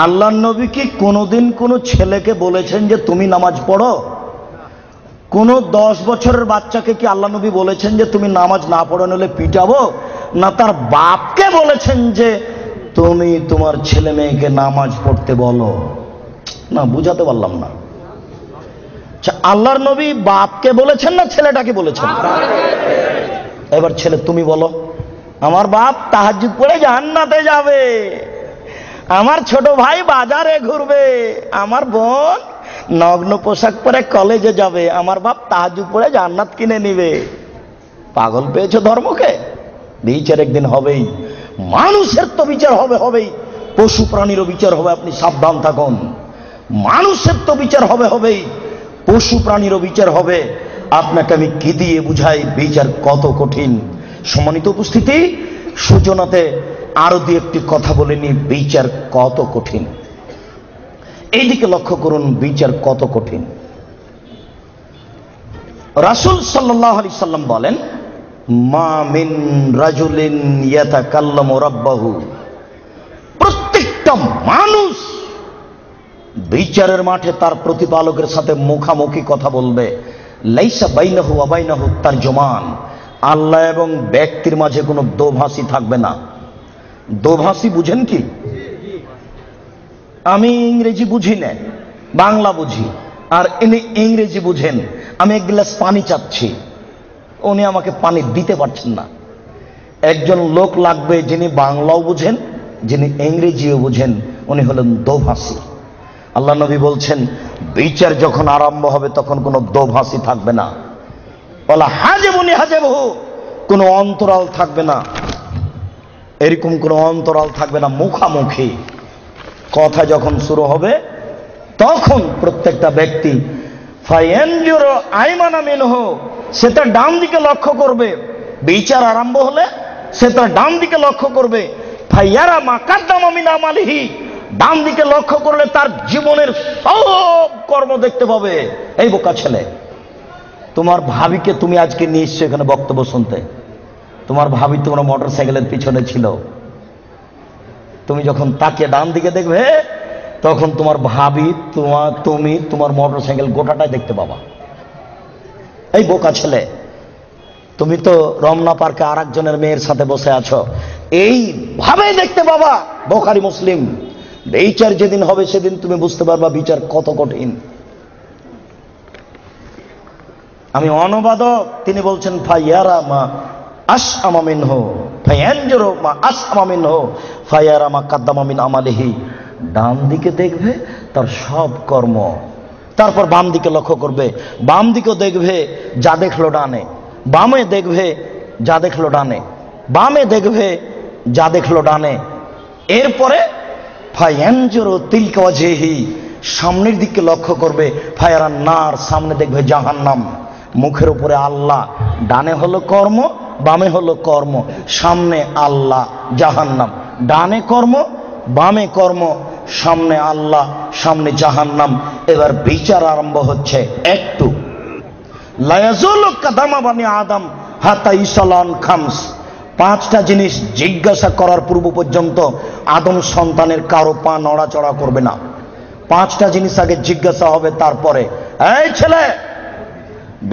আল্লাহর নবী কি কোনোদিন কোনো ছেলেকে বলেছেন যে তুমি নামাজ পড়ো? কোন 10 বছরের বাচ্চাকে কি আল্লাহ নবী বলেছেন যে তুমি নামাজ না পড়ো নিলে পিটাবো? না তার বাপকে বলেছেন যে তুমি তোমার ছেলে মেয়েকে নামাজ পড়তে বলো? না, বুঝাতে পারলাম না। আল্লাহর নবী বাপকে বলেছেন না ছেলেটাকে বলেছেন? এবার ছেলে তুমি বলো, আমার বাপ তাহাজ্জুদ পড়ে জান্নাতে যাবে, আমার ছোট ভাই বাজারে ঘুরবে, আমার বোন নগ্ন পোশাক পরে কলেজে যাবে, আমার বাপ তাহাজ্জুদ পড়ে জান্নাত কিনে নিবে। পাগল পেয়েছো ধর্মকে? বিচার একদিন হবেই। মানুষের তো বিচার হবেই, পশু প্রাণীরও বিচার হবে, আপনি সাবধান থাকুন। মানুষের তো বিচার হবেই, পশু প্রাণীরও বিচার হবে। আপনাকে আমি কি দিয়ে বুঝাই বিচার কত কঠিন। সম্মানিত উপস্থিতি, সূচনাতে আরো দিয়ে একটি কথা বলে নি, বিচার কত কঠিন। এইদিকে লক্ষ্য করুন, বিচার কত কঠিন। রাসূল সাল্লাল্লাহু আলাইহি সাল্লাম বলেন, মা মিন রাজুলিন ইয়াতাকাল্লামু রাব্বাহু, প্রত্যেকটা মানুষ বিচারের মাঠে তার প্রতিপালকের সাথে মুখামুখি কথা বলবে। লাইসা বাইনাহু ওয়া বাইনাহু তারজুমান, আল্লাহ এবং ব্যক্তির মাঝে কোনো দোভাষী থাকবে না। দোভাষী বুঝেন কি? আমি ইংরেজি বুঝি না, বাংলা বুঝি, আর ইনি ইংরেজি বুঝেন। আমি এক গ্লাস পানি চাচ্ছি, উনি আমাকে পানি দিতে পারছেন না। একজন লোক লাগবে যিনি বাংলাও বুঝেন, যিনি ইংরেজিও বুঝেন, উনি হলেন দোভাষী। আল্লাহ নবী বলছেন, বিচার যখন আরম্ভ হবে তখন কোনো দোভাষী থাকবে না। বলা হাজেবুনি হাজেবহু, কোনো অন্তরাল থাকবে না, এরকম কোনো অন্তরাল থাকবে না। মুখামুখি কথা যখন শুরু হবে তখন প্রত্যেকটা ব্যক্তি ফায়ানজুরু আইমানা মিনহু, সে তার ডান দিকে লক্ষ্য করবে। বিচার আরম্ভ হলে সে তার ডান দিকে লক্ষ্য করবে। ফায়ারা মা কাদ্দামা মিন আমালিহি, ডান দিকে লক্ষ্য করলে তার জীবনের সব কর্ম দেখতে পাবে। এই বোকা ছেলে, তোমার ভাবিকে তুমি আজকে নিয়ে এসছো এখানে বক্তব্য শুনতে। তোমার ভাবি তোমার মোটর সাইকেলের পিছনে ছিল, তুমি যখন তাকে ডান দিকে দেখবে তখন তোমার ভাবি তুমি তোমার মোটর সাইকেল গোটাটাই দেখতে পাবা। এই বোকা ছেলে, তুমি তো রমনা পার্কে আর একজনের মেয়ের সাথে বসে আছো, এইভাবে দেখতে পাবা। বুখারী মুসলিম। বিচার যেদিন হবে সেদিন তুমি বুঝতে পারবা বিচার কত কঠিন। আমি অনুবাদক, তিনি বলছেন ফায়ারা মা আসআমা মিনহু ফায়ানজুরু মা আসআমা মিনহু ফায়ারা মা কাদ্দামা মিন আমালিহি, ডান দিকে দেখবে তার সব কর্ম, তারপর বাম দিকে লক্ষ্য করবে, বাম দিকেও দেখবে যা দেখলো ডানে, বামে দেখবে যা দেখলো ডানে, বামে দেখবে যা দেখলো ডানে। এরপরে ফায়ানজুরু তিলকা ওয়াজহি, সামনের দিকে লক্ষ্য করবে, ফায়ারান নার, সামনে দেখবে জাহান্নাম। মুখের উপরে আল্লাহ, ডানে হলো কর্ম, বামে হলো কর্ম, সামনে আল্লাহ জাহান্নাম। ডানে কর্ম, বামে কর্ম, সামনে আল্লাহ, সামনে জাহান্নাম। এবার বিচার আরম্ভ হচ্ছে। একটু লা ইয়াজুলু কাদামা বানি আদম হাত্তা ইসালান খামস, পাঁচটা জিনিস জিজ্ঞাসা করার পূর্ব পর্যন্ত আদম সন্তানের কারো পা নড়াচড়া করবে না। পাঁচটা জিনিস আগে জিজ্ঞাসা হবে, তারপরে এই ছেলে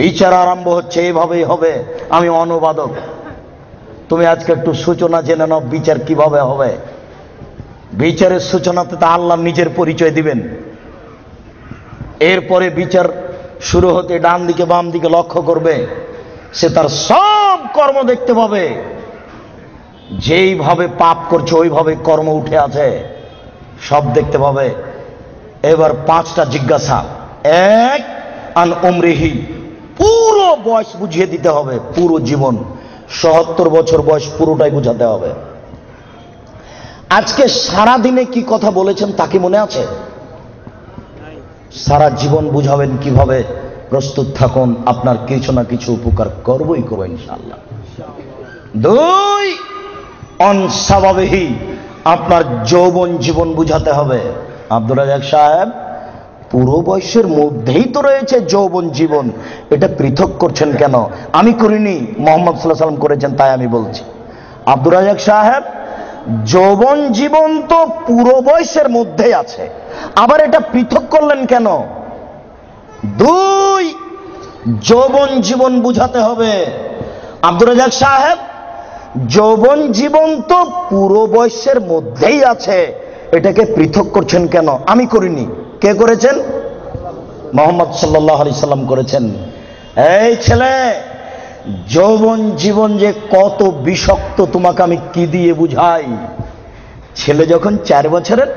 বিচার আরম্ভ হচ্ছে, এইভাবেই হবে। আমি অনুবাদক, তুমি আজকে একটু সূচনা জেনে নাও বিচার কিভাবে হবে। বিচারের সূচনাতে তো আল্লাহ নিজের পরিচয় দিবেন। এরপরে বিচার শুরু হতে ডান দিকে বাম দিকে লক্ষ্য করবে, সে তার সব কর্ম দেখতে পাবে। যেইভাবে পাপ করছে ওইভাবে কর্ম উঠে আছে, সব দেখতে পাবে। এবার পাঁচটা জিজ্ঞাসা। এক, আন উমরিহি, পুরো বয়স বুঝিয়ে দিতে হবে, পুরো জীবন। ৭৭ বছর বয়স পুরোটাই বুঝাতে হবে। আজকে সারা দিনে কি কথা বলেছেন তা কি মনে আছে? সারা জীবন বুঝাবেন কিভাবে? প্রস্তুত থাকুন, আপনার কিছু না কিছু উপকার করবই করবো ইনশাআল্লাহ। দুই, অনস্বাভাবিক, আপনার যৌবন জীবন বুঝাতে হবে। আব্দুর রাজ্জাক সাহেব, পুরো বয়সের মধ্যেই তো রয়েছে যৌবন জীবন, এটা পৃথক করছেন কেন? আমি করিনি, মোহাম্মদ সাল্লাল্লাহু আলাইহি ওয়াসাল্লাম করেছেন, তাই আমি বলছি। আব্দুর রাজ্জাক সাহেব, যৌবন জীবন তো পুরো বয়সের মধ্যেই আছে, আবার এটা পৃথক করলেন কেন? দুই, যৌবন জীবন বুঝাতে হবে। আব্দুর রাজ্জাক সাহেব, যৌবন জীবন তো পুরো বয়সের মধ্যেই আছে, এটাকে পৃথক করছেন কেন? আমি করিনি। কে করেছেন? মুহাম্মদ সাল্লাল্লাহু আলাইহি সাল্লাম করেছেন। এই ছেলে, যৌবন জীবন যে কত বিষাক্ত তোমাকে আমি কি দিয়ে বুঝাই। ছেলে যখন 4 বছরের,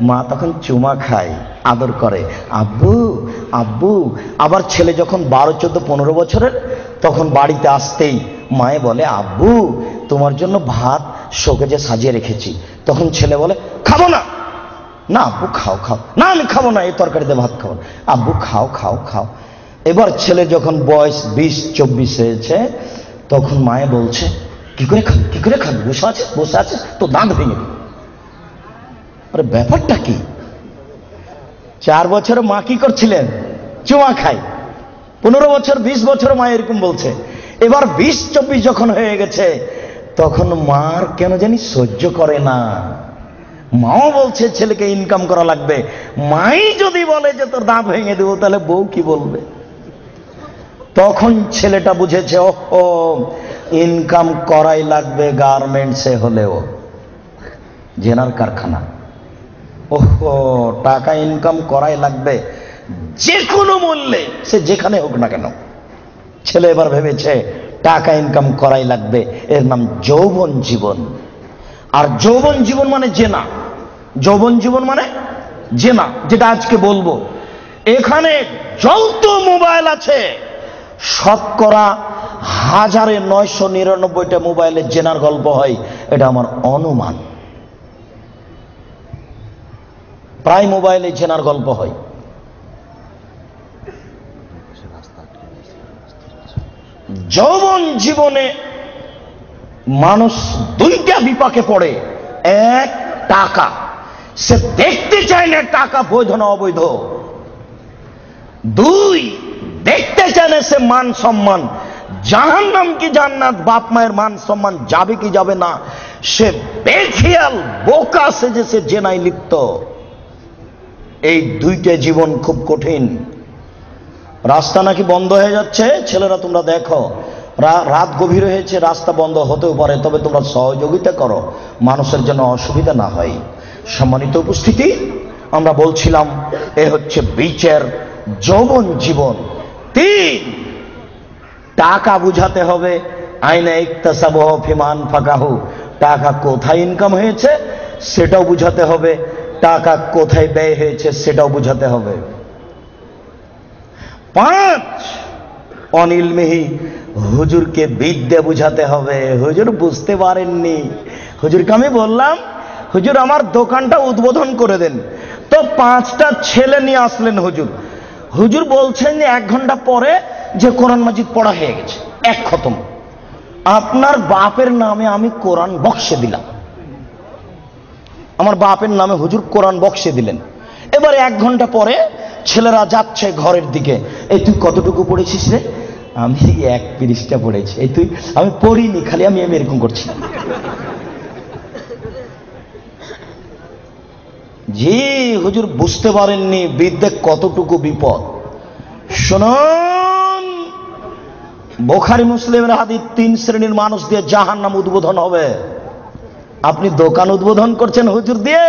মা তখন চুমা খায়, আদর করে, আব্বু আব্বু। আবার ছেলে যখন 12, 14, 15 বছরের, তখন বাড়িতে আসতেই মায়ে বলে, আব্বু তোমার জন্য ভাত শোকেজে সাজিয়ে রেখেছি। তখন ছেলে বলে, খাবো না। না আব্বু খাও খাও। না আমি খাবো না, এই তরকারিতে ভাত খাবো। আব্বু খাও খাও খাও। এবার ছেলে যখন বয়স 20-24 হয়েছে, তখন মায়ে বলছে, কি করে খাবি, কি করে খাবি, বসে আছে তো দাঁত ভেঙে দিবি। আরে ব্যাপারটা কি? 4 বছর মা কি করছিলেন? চুমা খাই। 15 বছর 20 বছর মা এরকম বলছে। এবার 20-24 যখন হয়ে গেছে, তখন মার কেন জানি সহ্য করে না। মাও বলছে ছেলেকে ইনকাম করা লাগবে। মাই যদি বলে যে তোর দাঁত ভেঙে দেবো, তাহলে বউ কি বলবে? তখন ছেলেটা বুঝেছে, ও ইনকাম করাই লাগবে, গার্মেন্টসে হলেও, জেনার কারখানা। ওহো, টাকা ইনকাম করাই লাগবে যে কোনো মূল্যে, সে যেখানে হোক না কেন। ছেলে এবার ভেবেছে টাকা ইনকাম করাই লাগবে, এর নাম যৌবন জীবন। আর যৌবন জীবন মানে জেনা। যৌবন জীবন মানে জেনা, যেটা আজকে বলবো। এখানে যত মোবাইল আছে শতকরা 1999টা মোবাইলে জেনার গল্প হয়, এটা আমার অনুমান। প্রায় মোবাইলে জেনার গল্প হয়। যৌবন জীবনে মানুষ দুইটা বিপাকে পড়ে। এক, টাকা। সে দেখতে চায় না টাকা বৈধ না অবৈধ। দুই, দেখতে চায় না সে মান সম্মান, জাহান্নাম কি জান্নাত, বাপ মায়ের মান সম্মান যাবে কি যাবে না। সে বেখেয়াল বোকা সেজে সে জেনায় লিপ্ত। এই দুইটা জীবন খুব কঠিন। রাস্তা নাকি বন্ধ হয়ে যাচ্ছে, ছেলেরা তোমরা দেখো, রাত গভীর হয়েছে, রাস্তা বন্ধ হতেও পারে, তবে তোমরা সহযোগিতা করো মানুষের জন্য অসুবিধা না হয়। সম্মানিত উপস্থিতি, আমরা বলছিলাম এ হচ্ছে বিচার যৌবন জীবন। তিন, টাকা বুঝাতে হবে। আইনা ইকতাসাবহ ফিমান ফাকাহু, টাকা কোথায় ইনকাম হয়েছে সেটাও বুঝাতে হবে, টাকা কোথায় ব্যয় হয়েছে সেটাও বুঝাতে হবে। পাঁচ, অনিলমিহি, হুজুরকে বিদ্যা বুঝাতে হবে। হুজুর বুঝতে পারেননি, হুজুরকে আমি বললাম হুজুর আমার দোকানটা উদ্বোধন করে দেন, তো 5টা ছেলে নিয়ে আসলেন হুজুর। হুজুর বলছেন যে 1 ঘন্টা পরে যে কোরআন মাজিদ পড়া হয়ে গেছে, 1 খতম। আপনার বাপের নামে আমি কোরআন বক্সে দিলাম, আমার বাপের নামে হুজুর কোরআন বক্সে দিলেন। এবারে 1 ঘন্টা পরে ছেলেরা যাচ্ছে ঘরের দিকে, এই তুই কতটুকু পড়েছিস রে? আমি 1 পৃষ্ঠা পড়েছি। এই তুই? আমি পড়িনি, খালি আমি এরকম করছি। জি হুজুর বুঝতে পারেননি বিদ্যে কতটুকু বিপদ। শুনুন, বুখারী মুসলিমের হাদিস, 3 শ্রেণীর মানুষ দিয়ে জাহান্নাম উদ্বোধন হবে। আপনি দোকান উদ্বোধন করছেন হুজুর দিয়ে?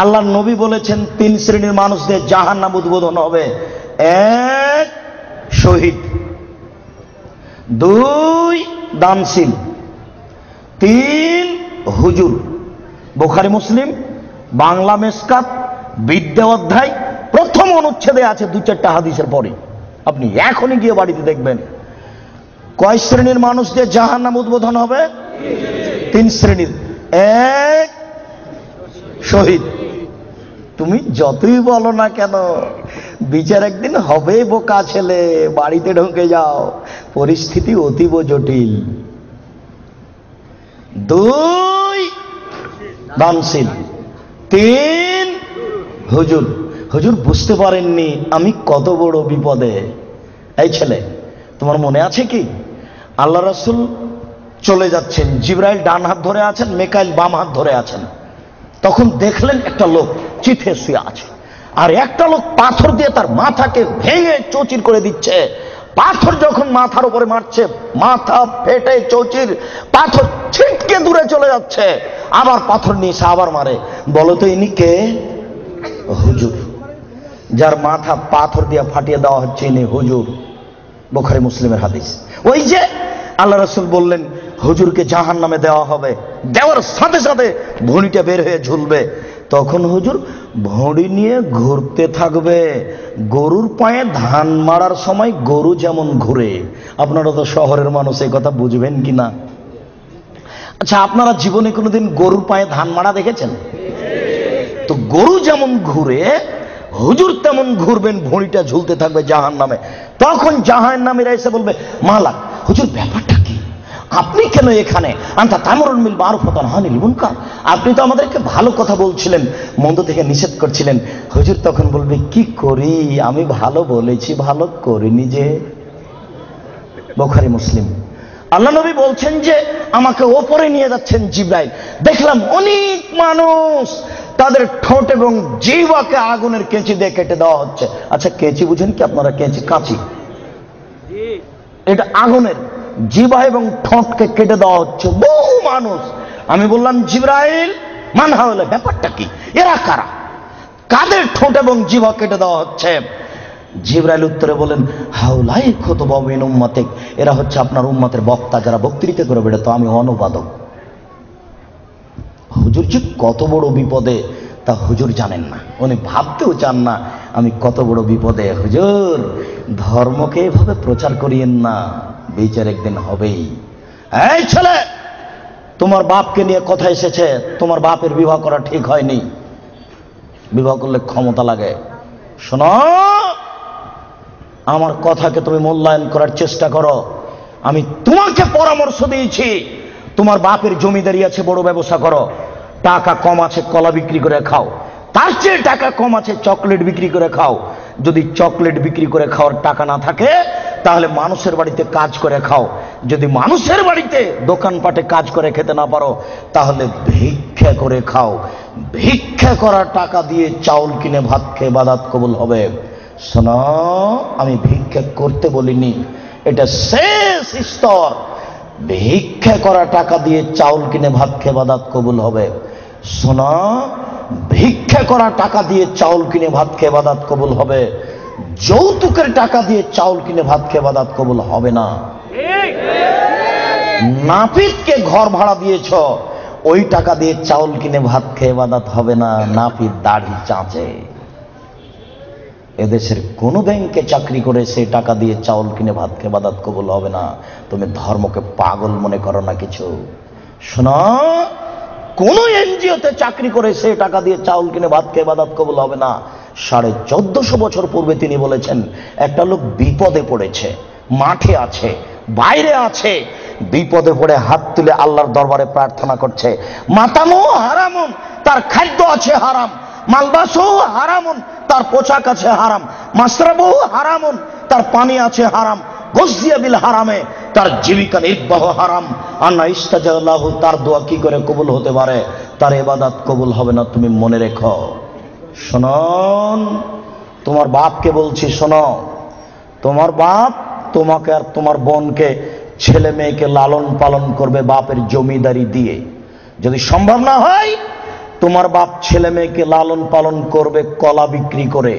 আল্লাহর নবী বলেছেন 3 শ্রেণীর মানুষ দিয়ে জাহান্নাম উদ্বোধন হবে। 1, শহীদ। 2, দানশীল। 3, হুজুর। বুখারী মুসলিম বাংলা মেসকাত বিদ্যা অধ্যায় প্রথম অনুচ্ছেদে আছে 2-4টা হাদিসের পরে। আপনি এখনই গিয়ে বাড়িতে দেখবেন। কয় শ্রেণীর মানুষ দিয়ে জাহান্নাম উদ্বোধন হবে? 3 শ্রেণীর। 1, শহীদ। তুমি যতই বলো না কেন বিচার একদিন হবে বোকা ছেলে, বাড়িতে ঢুকে যাও, পরিস্থিতি অতীব জটিল। 2, দানশীল। 3, হুজুর। হুজুর বুঝতে পারেননি আমি কত বড় বিপদে। এই ছেলে, তোমার মনে আছে কি আল্লাহ রাসূল চলে যাচ্ছেন, জিবরাইল ডান হাত ধরে আছেন, মিকাইল বাম হাত ধরে আছেন। তখন দেখলেন একটা লোক চিঠে শুয়ে আছে, আর একটা লোক পাথর দিয়ে তার মাথাকে ভেঙে চৌচির করে দিচ্ছে। পাথর যখন মাথার উপরে মারছে, মাথা ফেটে চৌচির, পাথর ছিটকে দূরে চলে যাচ্ছে। আবার পাথর নিয়ে এসে আবার মারে। বলো তো ইনি কে? হুজুর। যার মাথা পাথর দিয়ে ফাটিয়ে দেওয়া হচ্ছে ইনি হুজুর। বুখারী মুসলিমের হাদিস। ওই যে আল্লাহ রাসূল বললেন হুজুরকে জাহান্নামে দেওয়া হবে, দেওয়ার সাথে সাথে ভুঁড়িটা বের হয়ে ঝুলবে। তখন হুজুর ভুঁড়ি নিয়ে ঘুরতে থাকবে। গরুর পায়ে ধান মারার সময় গরু যেমন ঘুরে। আপনারা তো শহরের মানুষ, এই কথা বুঝবেন কিনা? আচ্ছা, আপনারা জীবনে কোনোদিন গরুর পায়ে ধান মারা দেখেছেন? তো গরু যেমন ঘুরে হুজুর তেমন ঘুরবেন, ভুঁড়িটা ঝুলতে থাকবে জাহান্নামে। তখন জাহান্নামীরা এসে বলবে, মালাক হুজুর ব্যাপারটা কি? আপনি কেন এখানে? আনতা তা'মুরুল বিল মারুফ ওয়া তানহা আনিল মুনকার। আপনি তো আমাদেরকে ভালো কথা বলছিলেন, মন্দ থেকে নিষেধ করছিলেন। হুজুর তখন বলবে, কি করি, আমি ভালো বলেছি, ভালো করিনি যে। বুখারী মুসলিম। আল্লাহ নবী বলছেন যে আমাকে ওপরে নিয়ে যাচ্ছেন জিবরাইল, দেখলাম অনেক মানুষ তাদের ঠোঁট এবং জিহ্বাকে আগুনের কেঁচি দিয়ে কেটে দেওয়া হচ্ছে। আচ্ছা, কেঁচি বুঝেন কি আপনারা? কেঁচি, কাঁচি, এটা আগুনের। জিহ্বা এবং ঠোঁটকে কেটে দেওয়া হচ্ছে বহু মানুষ। আমি বললাম, জিবরাইল মান হাওলা, ব্যাপারটা কি, এরা কারা? কাদের ঠোঁট এবং জিহ্বা কেটে দেওয়া হচ্ছে? জিবরাইল উত্তরে বলেন, হাউলাই খুতবা মিন উম্মাতিক, এরা হচ্ছে আপনার উম্মতের বক্তা, যারা বক্তৃতা করে বেড়াতো, আমি অনুবাদক। হুজুর যে কত বড় বিপদে তা হুজুর জানেন না, উনি ভাবতেও চান না আমি কত বড় বিপদে। হুজুর, ধর্মকে এভাবে প্রচার করিয়েন না, বিচার একদিন হবেই। এই ছেলে, তোমার বাপকে নিয়ে কথা এসেছে, তোমার বাপের বিবাহ করা ঠিক হয়নি, বিবাহ করলে ক্ষমতা লাগে। শোনো, আমার কথাকে তুমি মূল্যায়ন করার চেষ্টা করো। আমি তোমাকে পরামর্শ দিয়েছি, তোমার বাপের জমিদারি আছে, বড় ব্যবসা করো, টাকা কম আছে কলা বিক্রি করে খাও, তার চেয়ে টাকা কম আছে চকলেট বিক্রি করে খাও। যদি চকলেট বিক্রি করে খাওয়ার টাকা না থাকে তাহলে মানুষের বাড়িতে কাজ করে খাও। যদি মানুষের বাড়িতে দোকানপাটে কাজ করে খেতে না পারো তাহলে ভিক্ষা করে খাও। ভিক্ষা করা টাকা দিয়ে চাউল কিনে ভাত খেয়ে ইবাদত কবুল হবে। শোনো, আমি ভিক্ষা করতে বলিনি, এটা শেষ স্তর। ভিক্ষা করা টাকা দিয়ে চাউল কিনে ভাত খেয়ে ইবাদত কবুল হবে। শোনো, ভিক্ষা করা টাকা দিয়ে চাউল কিনে ভাত খেয়ে ইবাদত কবুল হবে, যৌতুকের টাকা দিয়ে চাউল কিনে ভাত খেয়ে ইবাদত কবুল হবে না। নাপিতকে ঘর ভাড়া দিয়েছ, ওই টাকা দিয়ে চাউল কিনে ভাত খেয়ে ইবাদত হবে না, নাপিত দাড়ি চাঁচে। এদেশের কোন ব্যাংকে চাকরি করে সে টাকা দিয়ে চাউল কিনে ভাত খেয়ে ইবাদত কবুল হবে না। তুমি ধর্মকে পাগল মনে করো না কিছু। শোনো, কোন এনজিওতে চাকরি করে সে টাকা দিয়ে চাউল কিনে ভাত খেয়ে ইবাদত কবুল হবে না। 1450 বছর পূর্বে তিনি বলেছেন, একটা লোক বিপদে পড়েছে, মাঠে আছে, বাইরে আছে, বিপদে পড়ে হাত তুলে আল্লাহর দরবারে প্রার্থনা করছে। মাতামু হারামুন, তার খাদ্য আছে হারাম, মালবাসু হারামুন, তার পোশাক আছে হারাম, মাশরাবু হারামুন, তার পানি আছে হারাম, গজিয়া বিল হারামে, তার জীবিকা নির্বাহ হারাম। আন্না ইস্তাজাল্লাহু, তার দোয়া কি করে কবুল হতে পারে? তার ইবাদত কবুল হবে না, তুমি মনে রেখো। শোনন, তোমার বাপকে বলছি, শোনো, তোমার বাপ তোমাকে আর তোমার বোনকে, ছেলে মেয়েকে লালন পালন করবে বাপের জমিদারি দিয়ে। যদি সম্ভব না হয়, তোমার বাপ ছেলে মেয়েকে লালন পালন করবে কলা বিক্রি করে।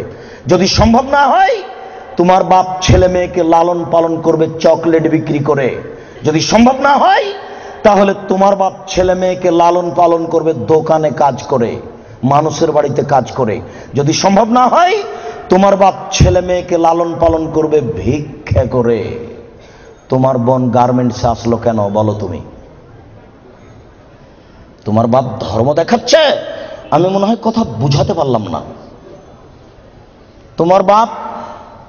যদি সম্ভব না হয়, তোমার বাপ ছেলে মেয়েকে লালন পালন করবে চকলেট বিক্রি করে। যদি সম্ভব না হয়, তাহলে তোমার বাপ ছেলে মেয়েকে লালন পালন করবে দোকানে কাজ করে, মানুষের বাড়িতে কাজ করে। যদি সম্ভব না হয়, তোমার বাপ ছেলে মেয়েকে লালন পালন করবে ভিক্ষা করে। তোমার বোন গার্মেন্টসে আসলো কেন বলো তুমি? তোমার বাপ ধর্ম দেখাচ্ছে? আমি মনে হয় কথা বুঝাতে পারলাম না। তোমার বাপ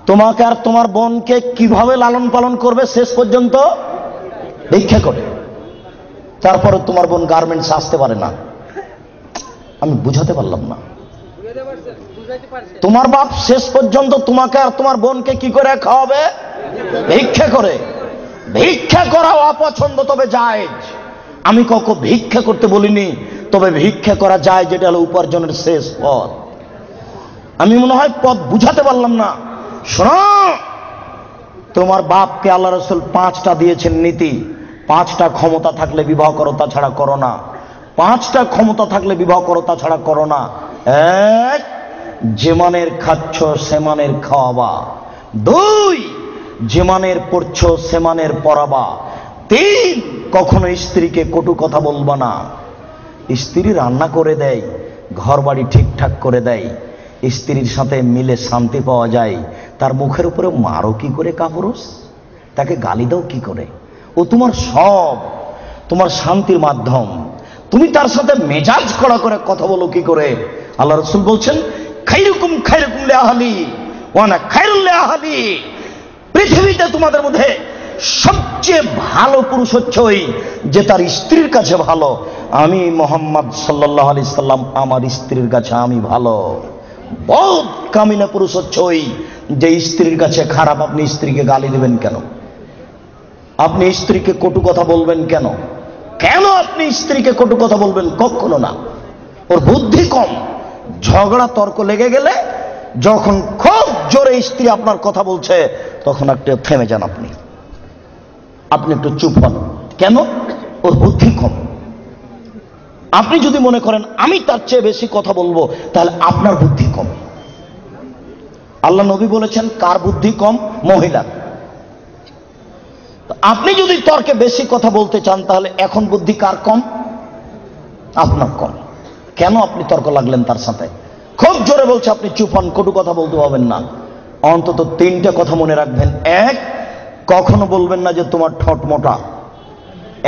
তোমাকে আর তোমার বোনকে কিভাবে লালন পালন করবে? শেষ পর্যন্ত ভিক্ষা করে। তারপরে তোমার বোন গার্মেন্টস আসতে পারে না। আমি বুঝাতে পারলাম না। তোমার বাপ শেষ পর্যন্ত তোমাকে আর তোমার বোনকে কি করে খাওয়াবে? ভিক্ষা করে। ভিক্ষা করা অপছন্দ, তবে জায়েজ। আমি কখনো ভিক্ষা করতে বলিনি, তবে ভিক্ষা করা যায়, যেটা হলো উপার্জনের শেষ পথ। আমি মনে হয় পথ বুঝাতে পারলাম না। শোনো, তোমার বাপকে আল্লাহ রাসূল 5টা দিয়েছেন নীতি। 5টা ক্ষমতা থাকলে বিবাহ করো, তাছাড়া করো না। 5টা ক্ষমতা থাকলে বিবাহ করো, তাছাড়া করো না। 1, যেমানের খাচ্ছ সেমানের খাওয়াবা। 2, যেমানের পড়ছ সেমানের পড়াবা। 3, কখনো স্ত্রীকে কটু কথা বলবা না। স্ত্রী রান্না করে দেয়, ঘর বাড়ি ঠিকঠাক করে দেয়, স্ত্রীর সাথে মিলে শান্তি পাওয়া যায়, তার মুখের উপরে মারো কি করে কাপুরুষ? তাকে গালি দাও কি করে? ও তোমার সব, তোমার শান্তির মাধ্যম। তুমি তার সাথে মেজাজ কড়া করে কথা বলো কি করে? আল্লাহ রাসূল বলছেন, খাইরুকুম খাইরুকুম লিআহলি ওয়া আনা খাইরুল লিআহলি। পৃথিবীতে তোমাদের মধ্যে সবচেয়ে ভালো পুরুষ হচ্ছে ওই যে তার স্ত্রীর কাছে ভালো। আমি মুহাম্মদ সাল্লাল্লাহু আলাইহি সাল্লাম, আমার স্ত্রীর কাছে আমি ভালো। বহুত কামিনা পুরুষ হচ্ছে ওই যে স্ত্রীর কাছে খারাপ। আপনি স্ত্রীকে গালি দেবেন কেন? আপনি স্ত্রীকে কটু কথা বলবেন কেন? কেন আপনি স্ত্রীকে কটু কথা বলবেন? কখনো না। ওর বুদ্ধি কম। ঝগড়া তর্ক লেগে গেলে, যখন খুব জোরে স্ত্রী আপনার কথা বলছে, তখন একটু থেমে যান, আপনি একটু চুপ হন। কেন? ওর বুদ্ধি কম। আপনি যদি মনে করেন আমি তার চেয়ে বেশি কথা বলবো, তাহলে আপনার বুদ্ধি কম। আল্লাহ নবী বলেছেন কার বুদ্ধি কম? মহিলার। আপনি যদি তর্কে বেশি কথা বলতে চান, তাহলে এখন বুদ্ধি কার কম? আপনার কম। কেন আপনি তর্ক লাগলেন তার সাথে? খুব জোরে বলছে আপনি চুপ হন, কটু কথা বলতে পারবেন না। অন্তত 3টে কথা মনে রাখবেন। 1, কখনো বলবেন না যে তোমার ঠোঁট মোটা।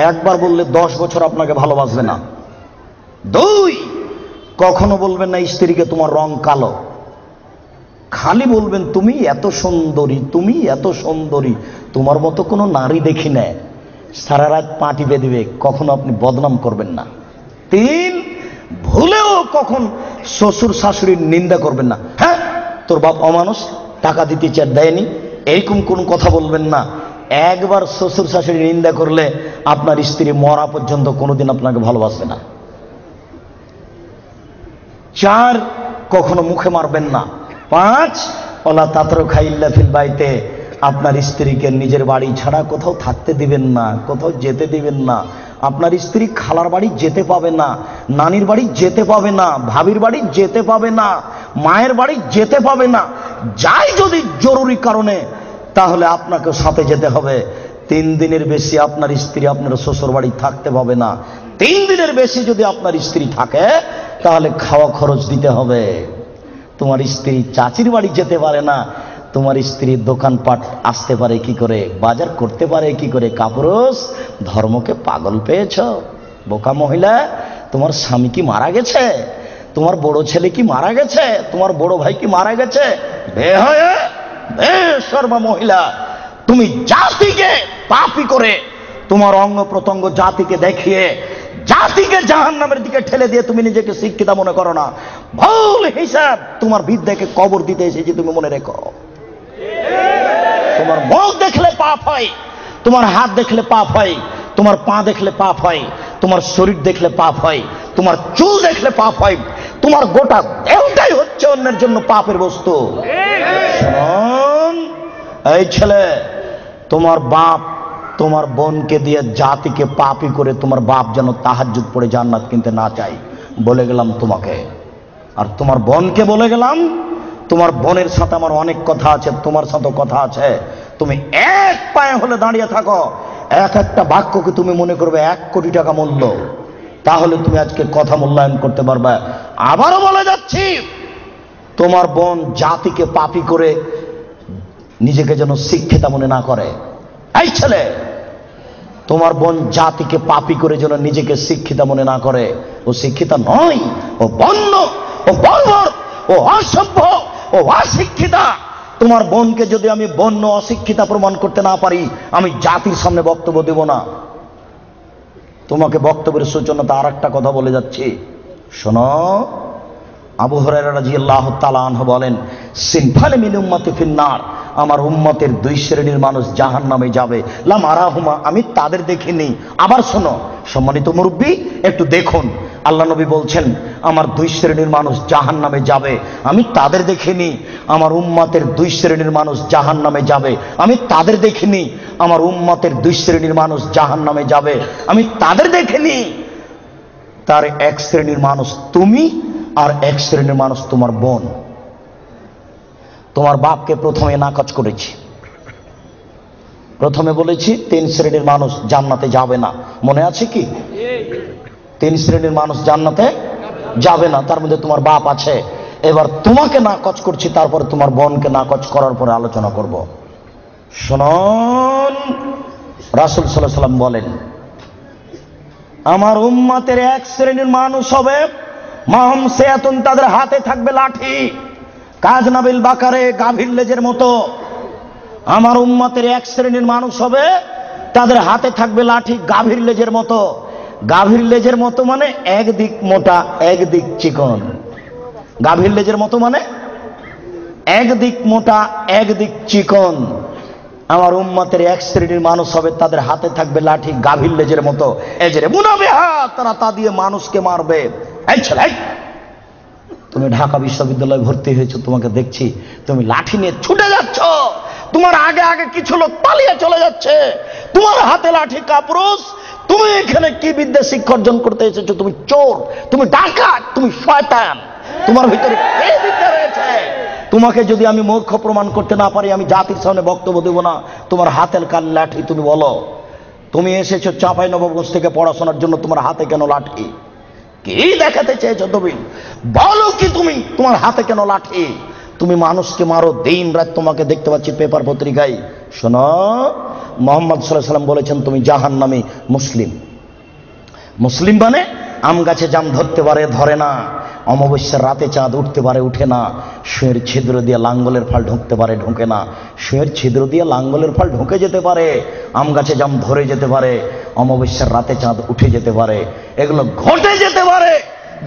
একবার বললে 10 বছর আপনাকে ভালোবাসবে না। 2, কখনো বলবেন না স্ত্রীকে তোমার রং কালো। খালি বলবেন তুমি এত সুন্দরী, তুমি এত সুন্দরী, তোমার মতো কোনো নারী দেখি না। সারা রাত পাটি বেঁধে কখনো আপনি বদনাম করবেন না। 3, ভুলেও কখন শ্বশুর শাশুড়ির নিন্দা করবেন না। হ্যাঁ, তোর বাপ অমানুষ, টাকা দিতে চার দেয়নি, এরকম কোন কথা বলবেন না। একবার শ্বশুর শাশুড়ি নিন্দা করলে আপনার স্ত্রী মরা পর্যন্ত কোনোদিন আপনাকে ভালোবাসবে না। 4, কখনো মুখে মারবেন না। 5, ওলা তাতর খাইল্লা ফিল বাইতে, আপনার স্ত্রীকে নিজের বাড়ি ছাড়া কোথাও থাকতে দিবেন না, কোথাও যেতে দিবেন না। আপনার স্ত্রী খালার বাড়ি যেতে পাবে না, নানির বাড়ি যেতে পাবে না, ভাবির বাড়ি যেতে পাবে না, মায়ের বাড়ি যেতে পাবে না। যাই যদি জরুরি কারণে, তাহলে আপনাকে সাথে যেতে হবে। 3 দিনের বেশি আপনার স্ত্রী আপনার শ্বশুর বাড়ি থাকতে পাবে না। 3 দিনের বেশি যদি আপনার স্ত্রী থাকে, তাহলে খাওয়া খরচ দিতে হবে। তোমার স্ত্রী চাচির বাড়ি যেতে পারে না, তোমার স্ত্রী দোকানপাট আসতে পারে কি করে, বাজার করতে পারে কি করে? কাপুরুষ, ধর্মকে পাগল পেয়েছ? বোকা মহিলা, তোমার স্বামী কি মারা গেছে? তোমার বড় ছেলে কি মারা গেছে? তোমার বড় ভাই কি মারা গেছে? বেশরমা মহিলা, তুমি জাতিকে পাপী করে, তোমার অঙ্গ প্রত্যঙ্গ জাতিকে দেখিয়ে, জাতিকে জাহান্নামের দিকে ঠেলে দিয়ে তুমি নিজেকে শিক্ষিত মনে করো না। ভুল হিসাব। তোমার বিদ্যাকে কবর দিতে এসেছি, তুমি মনে রেখো। তোমার মুখ দেখলে পাপ হয়, তোমার হাত দেখলে পাপ হয়, তোমার পা দেখলে পাপ হয়, তোমার শরীর দেখলে পাপ হয়, তোমার চুল দেখলে পাপ হয়, তোমার গোটা দেহটাই হচ্ছে অন্যের জন্য পাপের বস্তু। এই ছেলে, তোমার বাপ তোমার বোনকে দিয়ে জাতিকে পাপী করে তোমার বাপ যেন তাহাজ্জুদ পড়ে জান্নাত কিনতে না চাই, বলে গেলাম তোমাকে। আর তোমার বোনকে বলে গেলাম, তোমার বোনের সাথে আমার অনেক কথা আছে, তোমার সাথে কথা আছে। তুমি এক পায়ে হলে দাঁড়িয়ে থাকো, এক একটা বাক্যকে তুমি মনে করবে 1 কোটি টাকা মূল্য, তাহলে তুমি আজকে কথা মূল্যায়ন করতে পারবে। আবারও বলে যাচ্ছি, তোমার বোন জাতিকে পাপী করে নিজেকে যেন শিক্ষিতা মনে না করে। এই ছেলে, তোমার বোন জাতিকে পাপী করে যেন নিজেকে শিক্ষিতা মনে না করে। ও শিক্ষিতা নয়, ও বন্য, ও বর্বর, ও অসভ্য, ও অশিক্ষিতা। তোমার বোনকে যদি আমি বন্য অশিক্ষিতা প্রমাণ করতে না পারি, আমি জাতির সামনে বক্তব্য দেব না। তোমাকে বক্তব্যের সূচনাতে আর একটা কথা বলে যাচ্ছি, শোনো। আবু হুরায়রা রাদিয়াল্লাহু তাআলা আনহু বলেন, সিনফানে মিন উম্মতি ফিন্নার, আমার উম্মতের 2 শ্রেণীর মানুষ জাহান্নামে যাবে। লাম আরাহুমা, আমি তাদের দেখিনি। আবার শোনো সম্মানিত মুরব্বী, একটু দেখুন। আল্লাহ নবী বলছেন আমার 2 শ্রেণীর মানুষ জাহান্নামে যাবে, আমি তাদের দেখিনি। আমার উম্মতের 2 শ্রেণীর মানুষ জাহান্নামে যাবে, আমি তাদের দেখিনি। আমার উম্মতের 2 শ্রেণীর মানুষ জাহান্নামে যাবে, আমি তাদের দেখিনি। তার 1 শ্রেণীর মানুষ তুমি, আর 1 শ্রেণীর মানুষ তোমার বোন। তোমার বাপকে প্রথমে নাকচ করেছি, প্রথমে বলেছি 3 শ্রেণীর মানুষ জান্নাতে যাবে না, মনে আছে কি? 3 শ্রেণীর মানুষ জান্নাতে যাবে না, তার মধ্যে তোমার বাপ আছে। এবার তোমাকে নাকচ করছি, তারপরে তোমার বোনকে নাকচ করার পরে আলোচনা করব। শুনুন, রাসূল সাল্লাল্লাহু আলাইহি ওয়াসাল্লাম বলেন, আমার উম্মতের 1 শ্রেণীর মানুষ হবে মাহুম সিয়াতুন, তাদের হাতে থাকবে লাঠি, কাজনাবিল বাকারে, গাভীর লেজের মতো। আমার উম্মতের 1 শ্রেণীর মানুষ হবে, তাদের হাতে থাকবে লাঠি গাভীর লেজের মতো। গাভীর লেজের মতো মানে একদিক মোটা একদিক চিকন। গাভীর লেজের মতো মানে একদিক মোটা একদিক চিকন। আমার উম্মতের 1 শ্রেণীর মানুষ হবে, তাদের হাতে থাকবে লাঠি গাভীর লেজের মতো। এজরে মুনাবিহা, তারা তা দিয়ে মানুষকে মারবে। এই ছেলে, তুমি ঢাকা বিশ্ববিদ্যালয়ে ভর্তি হয়েছো, তোমাকে দেখছি তুমি লাঠি নিয়ে ছুটে যাচ্ছ, তোমার আগে আগে কিছু লোক পালিয়ে চলে যাচ্ছে, তোমার হাতে লাঠি। কাপুরুষ, তুমি এখানে কি বিদ্যা শিক্ষা অর্জন করতে এসেছো? তুমি চোর, তুমি ডাকাত, তুমি শয়তান। তোমার ভিতরে কে বিদ্যা রয়েছে? তোমাকে যদি আমি মূর্খ প্রমাণ করতে না পারি, আমি জাতির সামনে বক্তব্য দেব না। তোমার হাতের কাল লাঠি, তুমি বলো। তুমি এসেছো চাঁপাইনবাবগঞ্জ থেকে পড়াশোনার জন্য, তোমার হাতে কেন লাঠি? কি দেখাতে চেয়েছো তুমি? বলো কি তুমি, তোমার হাতে কেন লাঠি? তুমি মানুষকে মারো দিন রাত, তোমাকে দেখতে পাচ্ছি পেপার পত্রিকায়। শোনো, মুহাম্মদ সাল্লাল্লাহু আলাইহি ওয়াসাল্লাম বলেছেন তুমি জাহান্নামী মুসলিম। মুসলিম মানে আম গাছে জাম ধরতে পারে, ধরে না। অমাবস্যার রাতে চাঁদ উঠতে পারে, উঠে না। শুঁয়ের ছিদ্র দিয়ে লাঙ্গলের ফাল ঢুকতে পারে, ঢোকে না। শুঁয়ের ছিদ্র দিয়ে লাঙ্গলের ফাল ঢুকে যেতে পারে, আম গাছে জাম ধরে যেতে পারে, অমাবস্যার রাতে চাঁদ উঠে যেতে পারে, এগুলো ঘটে যেতে পারে।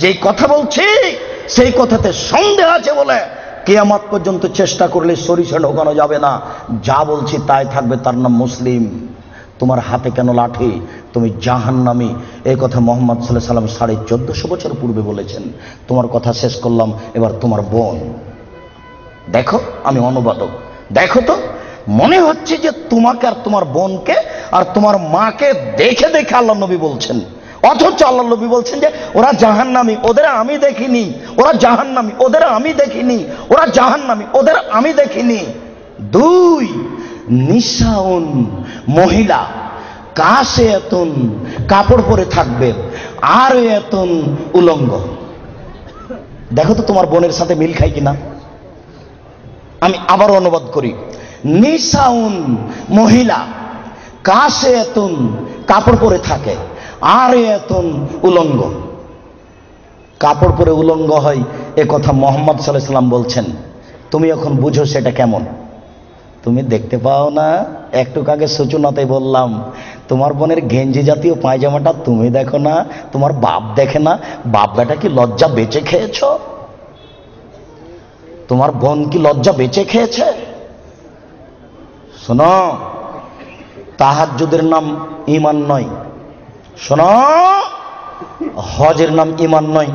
যেই কথা বলছি সেই কথাতে সন্দেহ আছে বলে কিয়ামত পর্যন্ত চেষ্টা করলে সরিষা ঢোকানো যাবে না। যা বলছি তাই থাকবে, তার নাম মুসলিম। তোমার হাতে কেন লাঠি? তুমি জাহান্নামী। এই কথা মুহাম্মদ সাল্লাল্লাহু আলাইহি ওয়াসাল্লাম 1450 বছর পূর্বে বলেছেন। তোমার কথা শেষ করলাম, এবার তোমার বোন। দেখো, আমি অনুবাদক। দেখো তো, মনে হচ্ছে যে তোমাকে আর তোমার বোনকে আর তোমার মাকে দেখে দেখে আল্লাহ নবী বলছেন, অথচ আল্লাহ নবী বলছেন যে ওরা জাহান্নামী, ওদের আমি দেখিনি। ওরা জাহান্নামী, ওদের আমি দেখিনি। ওরা জাহান্নামী, ওদের আমি দেখিনি। দুই, নিসাউন, মহিলা, কাশে এতন, কাপড় পরে থাকবে, আর এতন, উলঙ্গ। দেখো তো তোমার বোনের সাথে মিল খাই কিনা। আমি আবার অনুবাদ করি। নিসাউন, মহিলা, কাশে এতন, কাপড় পরে থাকে, আর এতন, উলঙ্গ। কাপড় পরে উলঙ্গ হয়, এ কথা মুহাম্মদ সাল্লাল্লাহু আলাইহি ওয়াসাল্লাম বলছেন। তুমি এখন বুঝো সেটা কেমন। তুমি দেখতে পাও না? একটু আগে সূচনাতে বললাম, তোমার বোনের গেঞ্জি জাতীয় পায়জামাটা তুমি দেখো না, তোমার বাপ দেখে না। বাপ বেটা কি লজ্জা বেঁচে খেয়েছ? তোমার বোন কি লজ্জা বেঁচে খেয়েছে? শোনো, তাহাজ্জুদের নাম ঈমান নয়। শোনো, হজের নাম ঈমান নয়,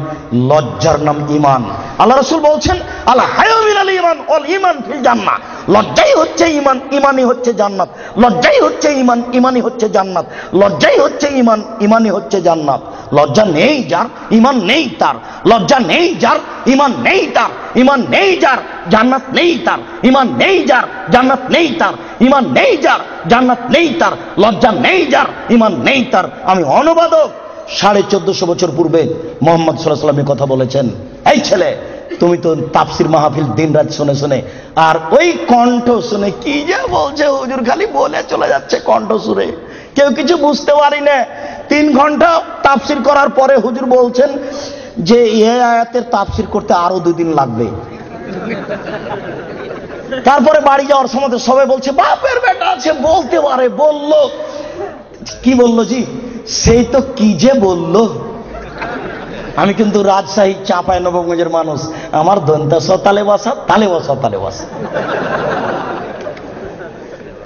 লজ্জার নাম ঈমান। আল্লাহ রাসূল বলছেন, আল হায়া মিনাল ঈমান ওয়াল ঈমান ফিল জান্নাহ। লজ্জাই হচ্ছে ঈমান, ঈমানই হচ্ছে জান্নাত। লজ্জাই হচ্ছে ঈমান, ঈমানই হচ্ছে জান্নাত। লজ্জাই হচ্ছে ঈমান, ঈমানই হচ্ছে জান্নাত। লজ্জা নেই যার, ঈমান নেই তার। লজ্জা নেই যার, ঈমান নেই তার। ঈমান নেই যার, জান্নাত নেই তার। ঈমান নেই যার, জান্নাত নেই তার। ঈমান নেই যার, জান্নাত নেই তার। লজ্জা নেই যার, ঈমান নেই তার। আমি অনুবাদক। 1450 বছর পূর্বে মুহাম্মদ সাল্লাল্লাহু আলাইহি ওয়াসাল্লাম কথা বলেছেন। এই ছেলে, তুমি তো তাফসির মাহফিল দিন রাত শুনে শুনে, আর ওই কণ্ঠ শুনে কি যে বলছে হুজুর, খালি বলে চলে যাচ্ছে কণ্ঠ সুরে, কেউ কিছু বুঝতে পারি না। 3 ঘন্টা তাফসির করার পরে হুজুর বলছেন যে এই আয়াতের তাফসির করতে আরো 2 দিন লাগবে। তারপরে বাড়ি যাওয়ার সময় সবাই বলছে বাপের বেটা আছে, বলতে পারে। বললো কি? বললো জি, সেই তো কি যে বললো। আমি কিন্তু রাজশাহী চাঁপাইনবাবগঞ্জের মানুষ, আমার দন্তাস তালে বসা, তালে বসা, তালে বসা।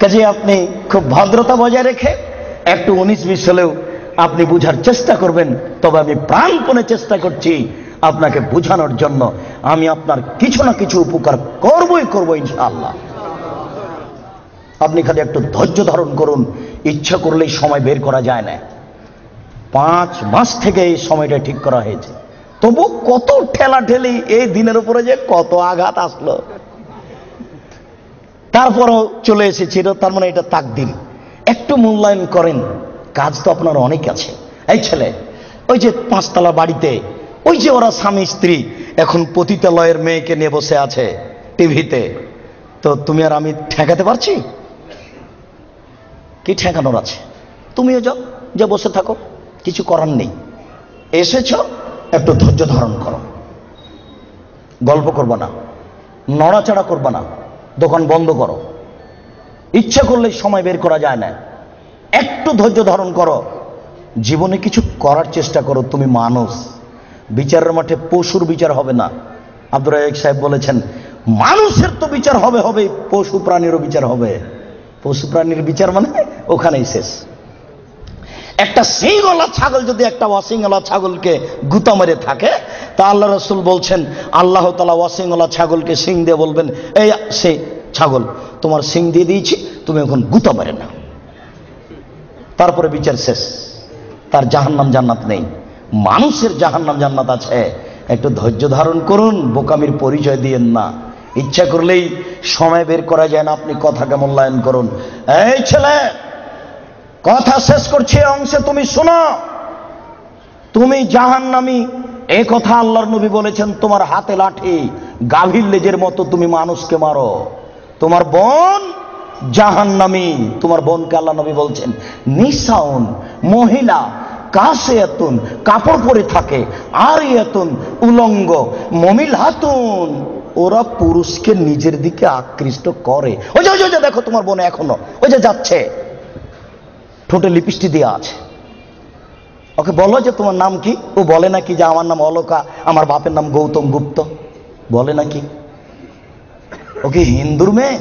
কাজে আপনি খুব ভদ্রতা বজায় রেখে একটু 19-20 হলেও আপনি বুঝার চেষ্টা করবেন। তবে আমি প্রাণপণে চেষ্টা করছি আপনাকে বুঝানোর জন্য। আমি আপনার কিছু না কিছু উপকার করবই করব ইনশাআল্লাহ। আপনি খালি একটু ধৈর্য ধারণ করুন। ইচ্ছা করলেই সময় বের করা যায় না। 5 মাস থেকে এই সময়টা ঠিক করা হয়েছে, তবু কত ঠেলা ঠেলি, এই দিনের উপরে যে কত আঘাত আসলো, তারপরও চলে এসেছিল। তার মানে এটা তাকদীর। একটু মূল্যায়ন করেন, কাজ তো আপনার অনেক আছে। এই ছেলে, ওই যে 5 তলা বাড়িতে, ওই যে ওরা স্বামী স্ত্রী এখন পতিতালয়ের মেয়েকে নিয়ে বসে আছে টিভিতে, তো তুমি আর আমি ঠেকাতে পারছি? কি ঠেকানোর আছে? তুমিও যাও, যে বসে থাকো, কিছু করার নেই। এসেছ, একটু ধৈর্য ধারণ করো। গল্প করবা না, নড়াচড়া করবা না, দোকান বন্ধ করো। ইচ্ছা করলে সময় বের করা যায় না। একটু ধৈর্য ধারণ করো। জীবনে কিছু করার চেষ্টা করো। তুমি মানুষ, বিচারের মাঠে পশুর বিচার হবে না। আব্দুর রাজ্জাক সাহেব বলেছেন, মানুষের তো বিচার হবে হবে, পশু প্রাণীরও বিচার হবে। পশু প্রাণীর বিচার মানে ওখানেই শেষ। একটা সিংওয়ালা ছাগল যদি একটা অসিংওয়ালা ছাগলকে গুতা মেরে থাকে, তা আল্লাহ রাসূল বলছেন, আল্লাহ তাআলা অসিংওয়ালা ছাগলকে সিং দিয়ে বলবেন, এই সে ছাগল, তোমার সিং দিয়ে দিয়েছি, তুমি এখন গুতা মেরে না। তারপরে বিচার শেষ। তার জাহান্নাম জান্নাত নেই। মানুষের জাহান্নাম জান্নাত আছে। একটু ধৈর্য ধারণ করুন, বোকামির পরিচয় দিয়েন না। ইচ্ছা করলেই সময় বের করা যায় না, আপনি কথাকে মূল্যায়ন করুন। এই ছেলে, কথা শেষ করছি অংশে, তুমি শোনো। তুমি জাহান্নামী, এ কথা আল্লাহর নবী বলেছেন। তোমার হাতে লাঠি, গাভীর লেজের মতো তুমি মানুষকে মারো। তোমার বোন জাহান্নামী। তোমার বোনকে আল্লাহ নবী বলছেন নিসাউন, মহিলা, কাসিয়াতুন, কাপড় পরে থাকে, আরিয়াতুন, উলঙ্গ, মমিলাতুন, ওরা পুরুষকে নিজের দিকে আকৃষ্ট করে। ওই যে দেখো তোমার বোন এখনো ওই যে যাচ্ছে, ঠোঁটে লিপস্টিক দেওয়া আছে। ওকে বলো যে তোমার নাম কি? ও বলে নাকি যে আমার নাম অলকা, আমার বাপের নাম গৌতম গুপ্ত, বলে নাকি? ওকে হিন্দুর মেয়ে,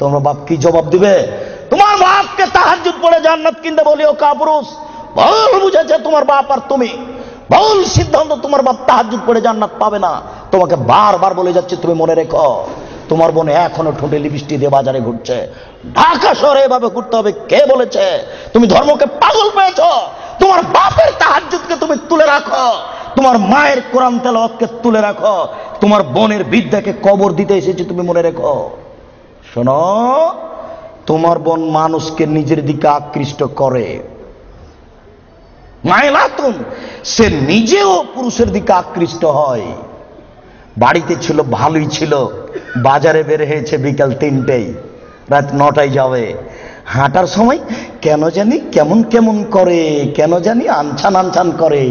তোমার বাপ কি জবাব দিবে? তোমার বাপকে তাহাজ্জুদ পড়ে জান্নাত কিনতে বলি ও কাপুরুষ। ভুল বুঝেছে তোমার বাপ আর তুমি, ভুল সিদ্ধান্ত। তোমার বাপ তাহাজ্জুদ পড়ে জান্নাত পাবে না। তোমাকে বারবার বলে যাচ্ছে, তুমি মনে রেখো। তোমার বোন এখনো ঠোঁটে লিপস্টিক দিয়ে বাজারে ঘুরছে। ঢাকা শহরে এভাবে ঘুরতে হবে কে বলেছে? তুমি ধর্মকে পাগল পেয়েছ। তোমার বাপের তাহাজ্জুদকে তুমি তুলে রাখো, তোমার মায়ের কোরআন তেলাওয়াতকে তুলে রাখো, তোমার বোনের বিদ্যাকে কবর দিতে এসেছে, তুমি মনে রেখো। শোনো, তোমার বোন মানুষকে নিজের দিকে আকৃষ্ট করে। মাইলাতুন, সে নিজেও পুরুষের দিকে আকৃষ্ট হয়। বাড়িতে ছিল ভালোই ছিল, বাজারে বের হয়েছে বিকাল 3টেই, রাত 9টায় যাবে। হাঁটার সময় কেন জানি কেমন কেমন করে, কেন জানি আনছান আনছান করে।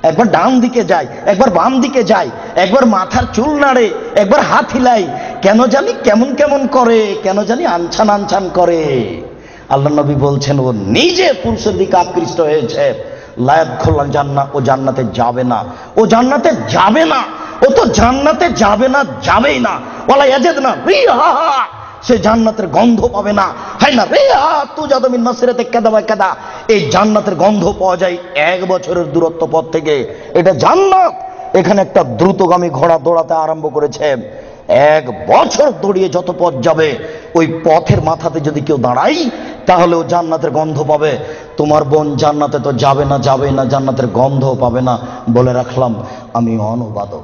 একবার ডান দিকে যায়, একবার বাম দিকে যায়, একবার মাথার চুল নাড়ে, একবার হাত হিলাই, কেন জানি কেমন কেমন করে, কেন জানি আনছান আনছান করে। আল্লাহ নবী বলছেন ও নিজে পুরুষের দিকে আকৃষ্ট হয়েছে। লায়াত খোলা জান্নাত, ও জান্নাতে যাবে না, ও জান্নাতে যাবে না, ও তো জান্নাতে যাবে না, যাবেই না। ওয়ালা ইয়াজিদনা রিহা, সে জান্নাতের গন্ধ পাবে না। হয় না রিহা তুজাদু মিন মাসিরাতি কাদা ওয়া কাদা, এই জান্নাতের গন্ধ পাওয়া যায় 1 বছরের দূরত্ব পথ থেকে। এটা জান্নাত। এখানে একটা দ্রুতগামী ঘোড়া দৌড়াতে আরম্ভ করেছে। 1 বছর দৌড়িয়ে যত পথ যাবে, ওই পথের মাথাতে যদি কেউ দাঁড়াই, তাহলে ও জান্নাতের গন্ধ পাবে। তোমার বোন জান্নাতে তো যাবে না, যাবে না, জান্নাতের গন্ধও পাবে না। বলে রাখলাম আমি অনুবাদক।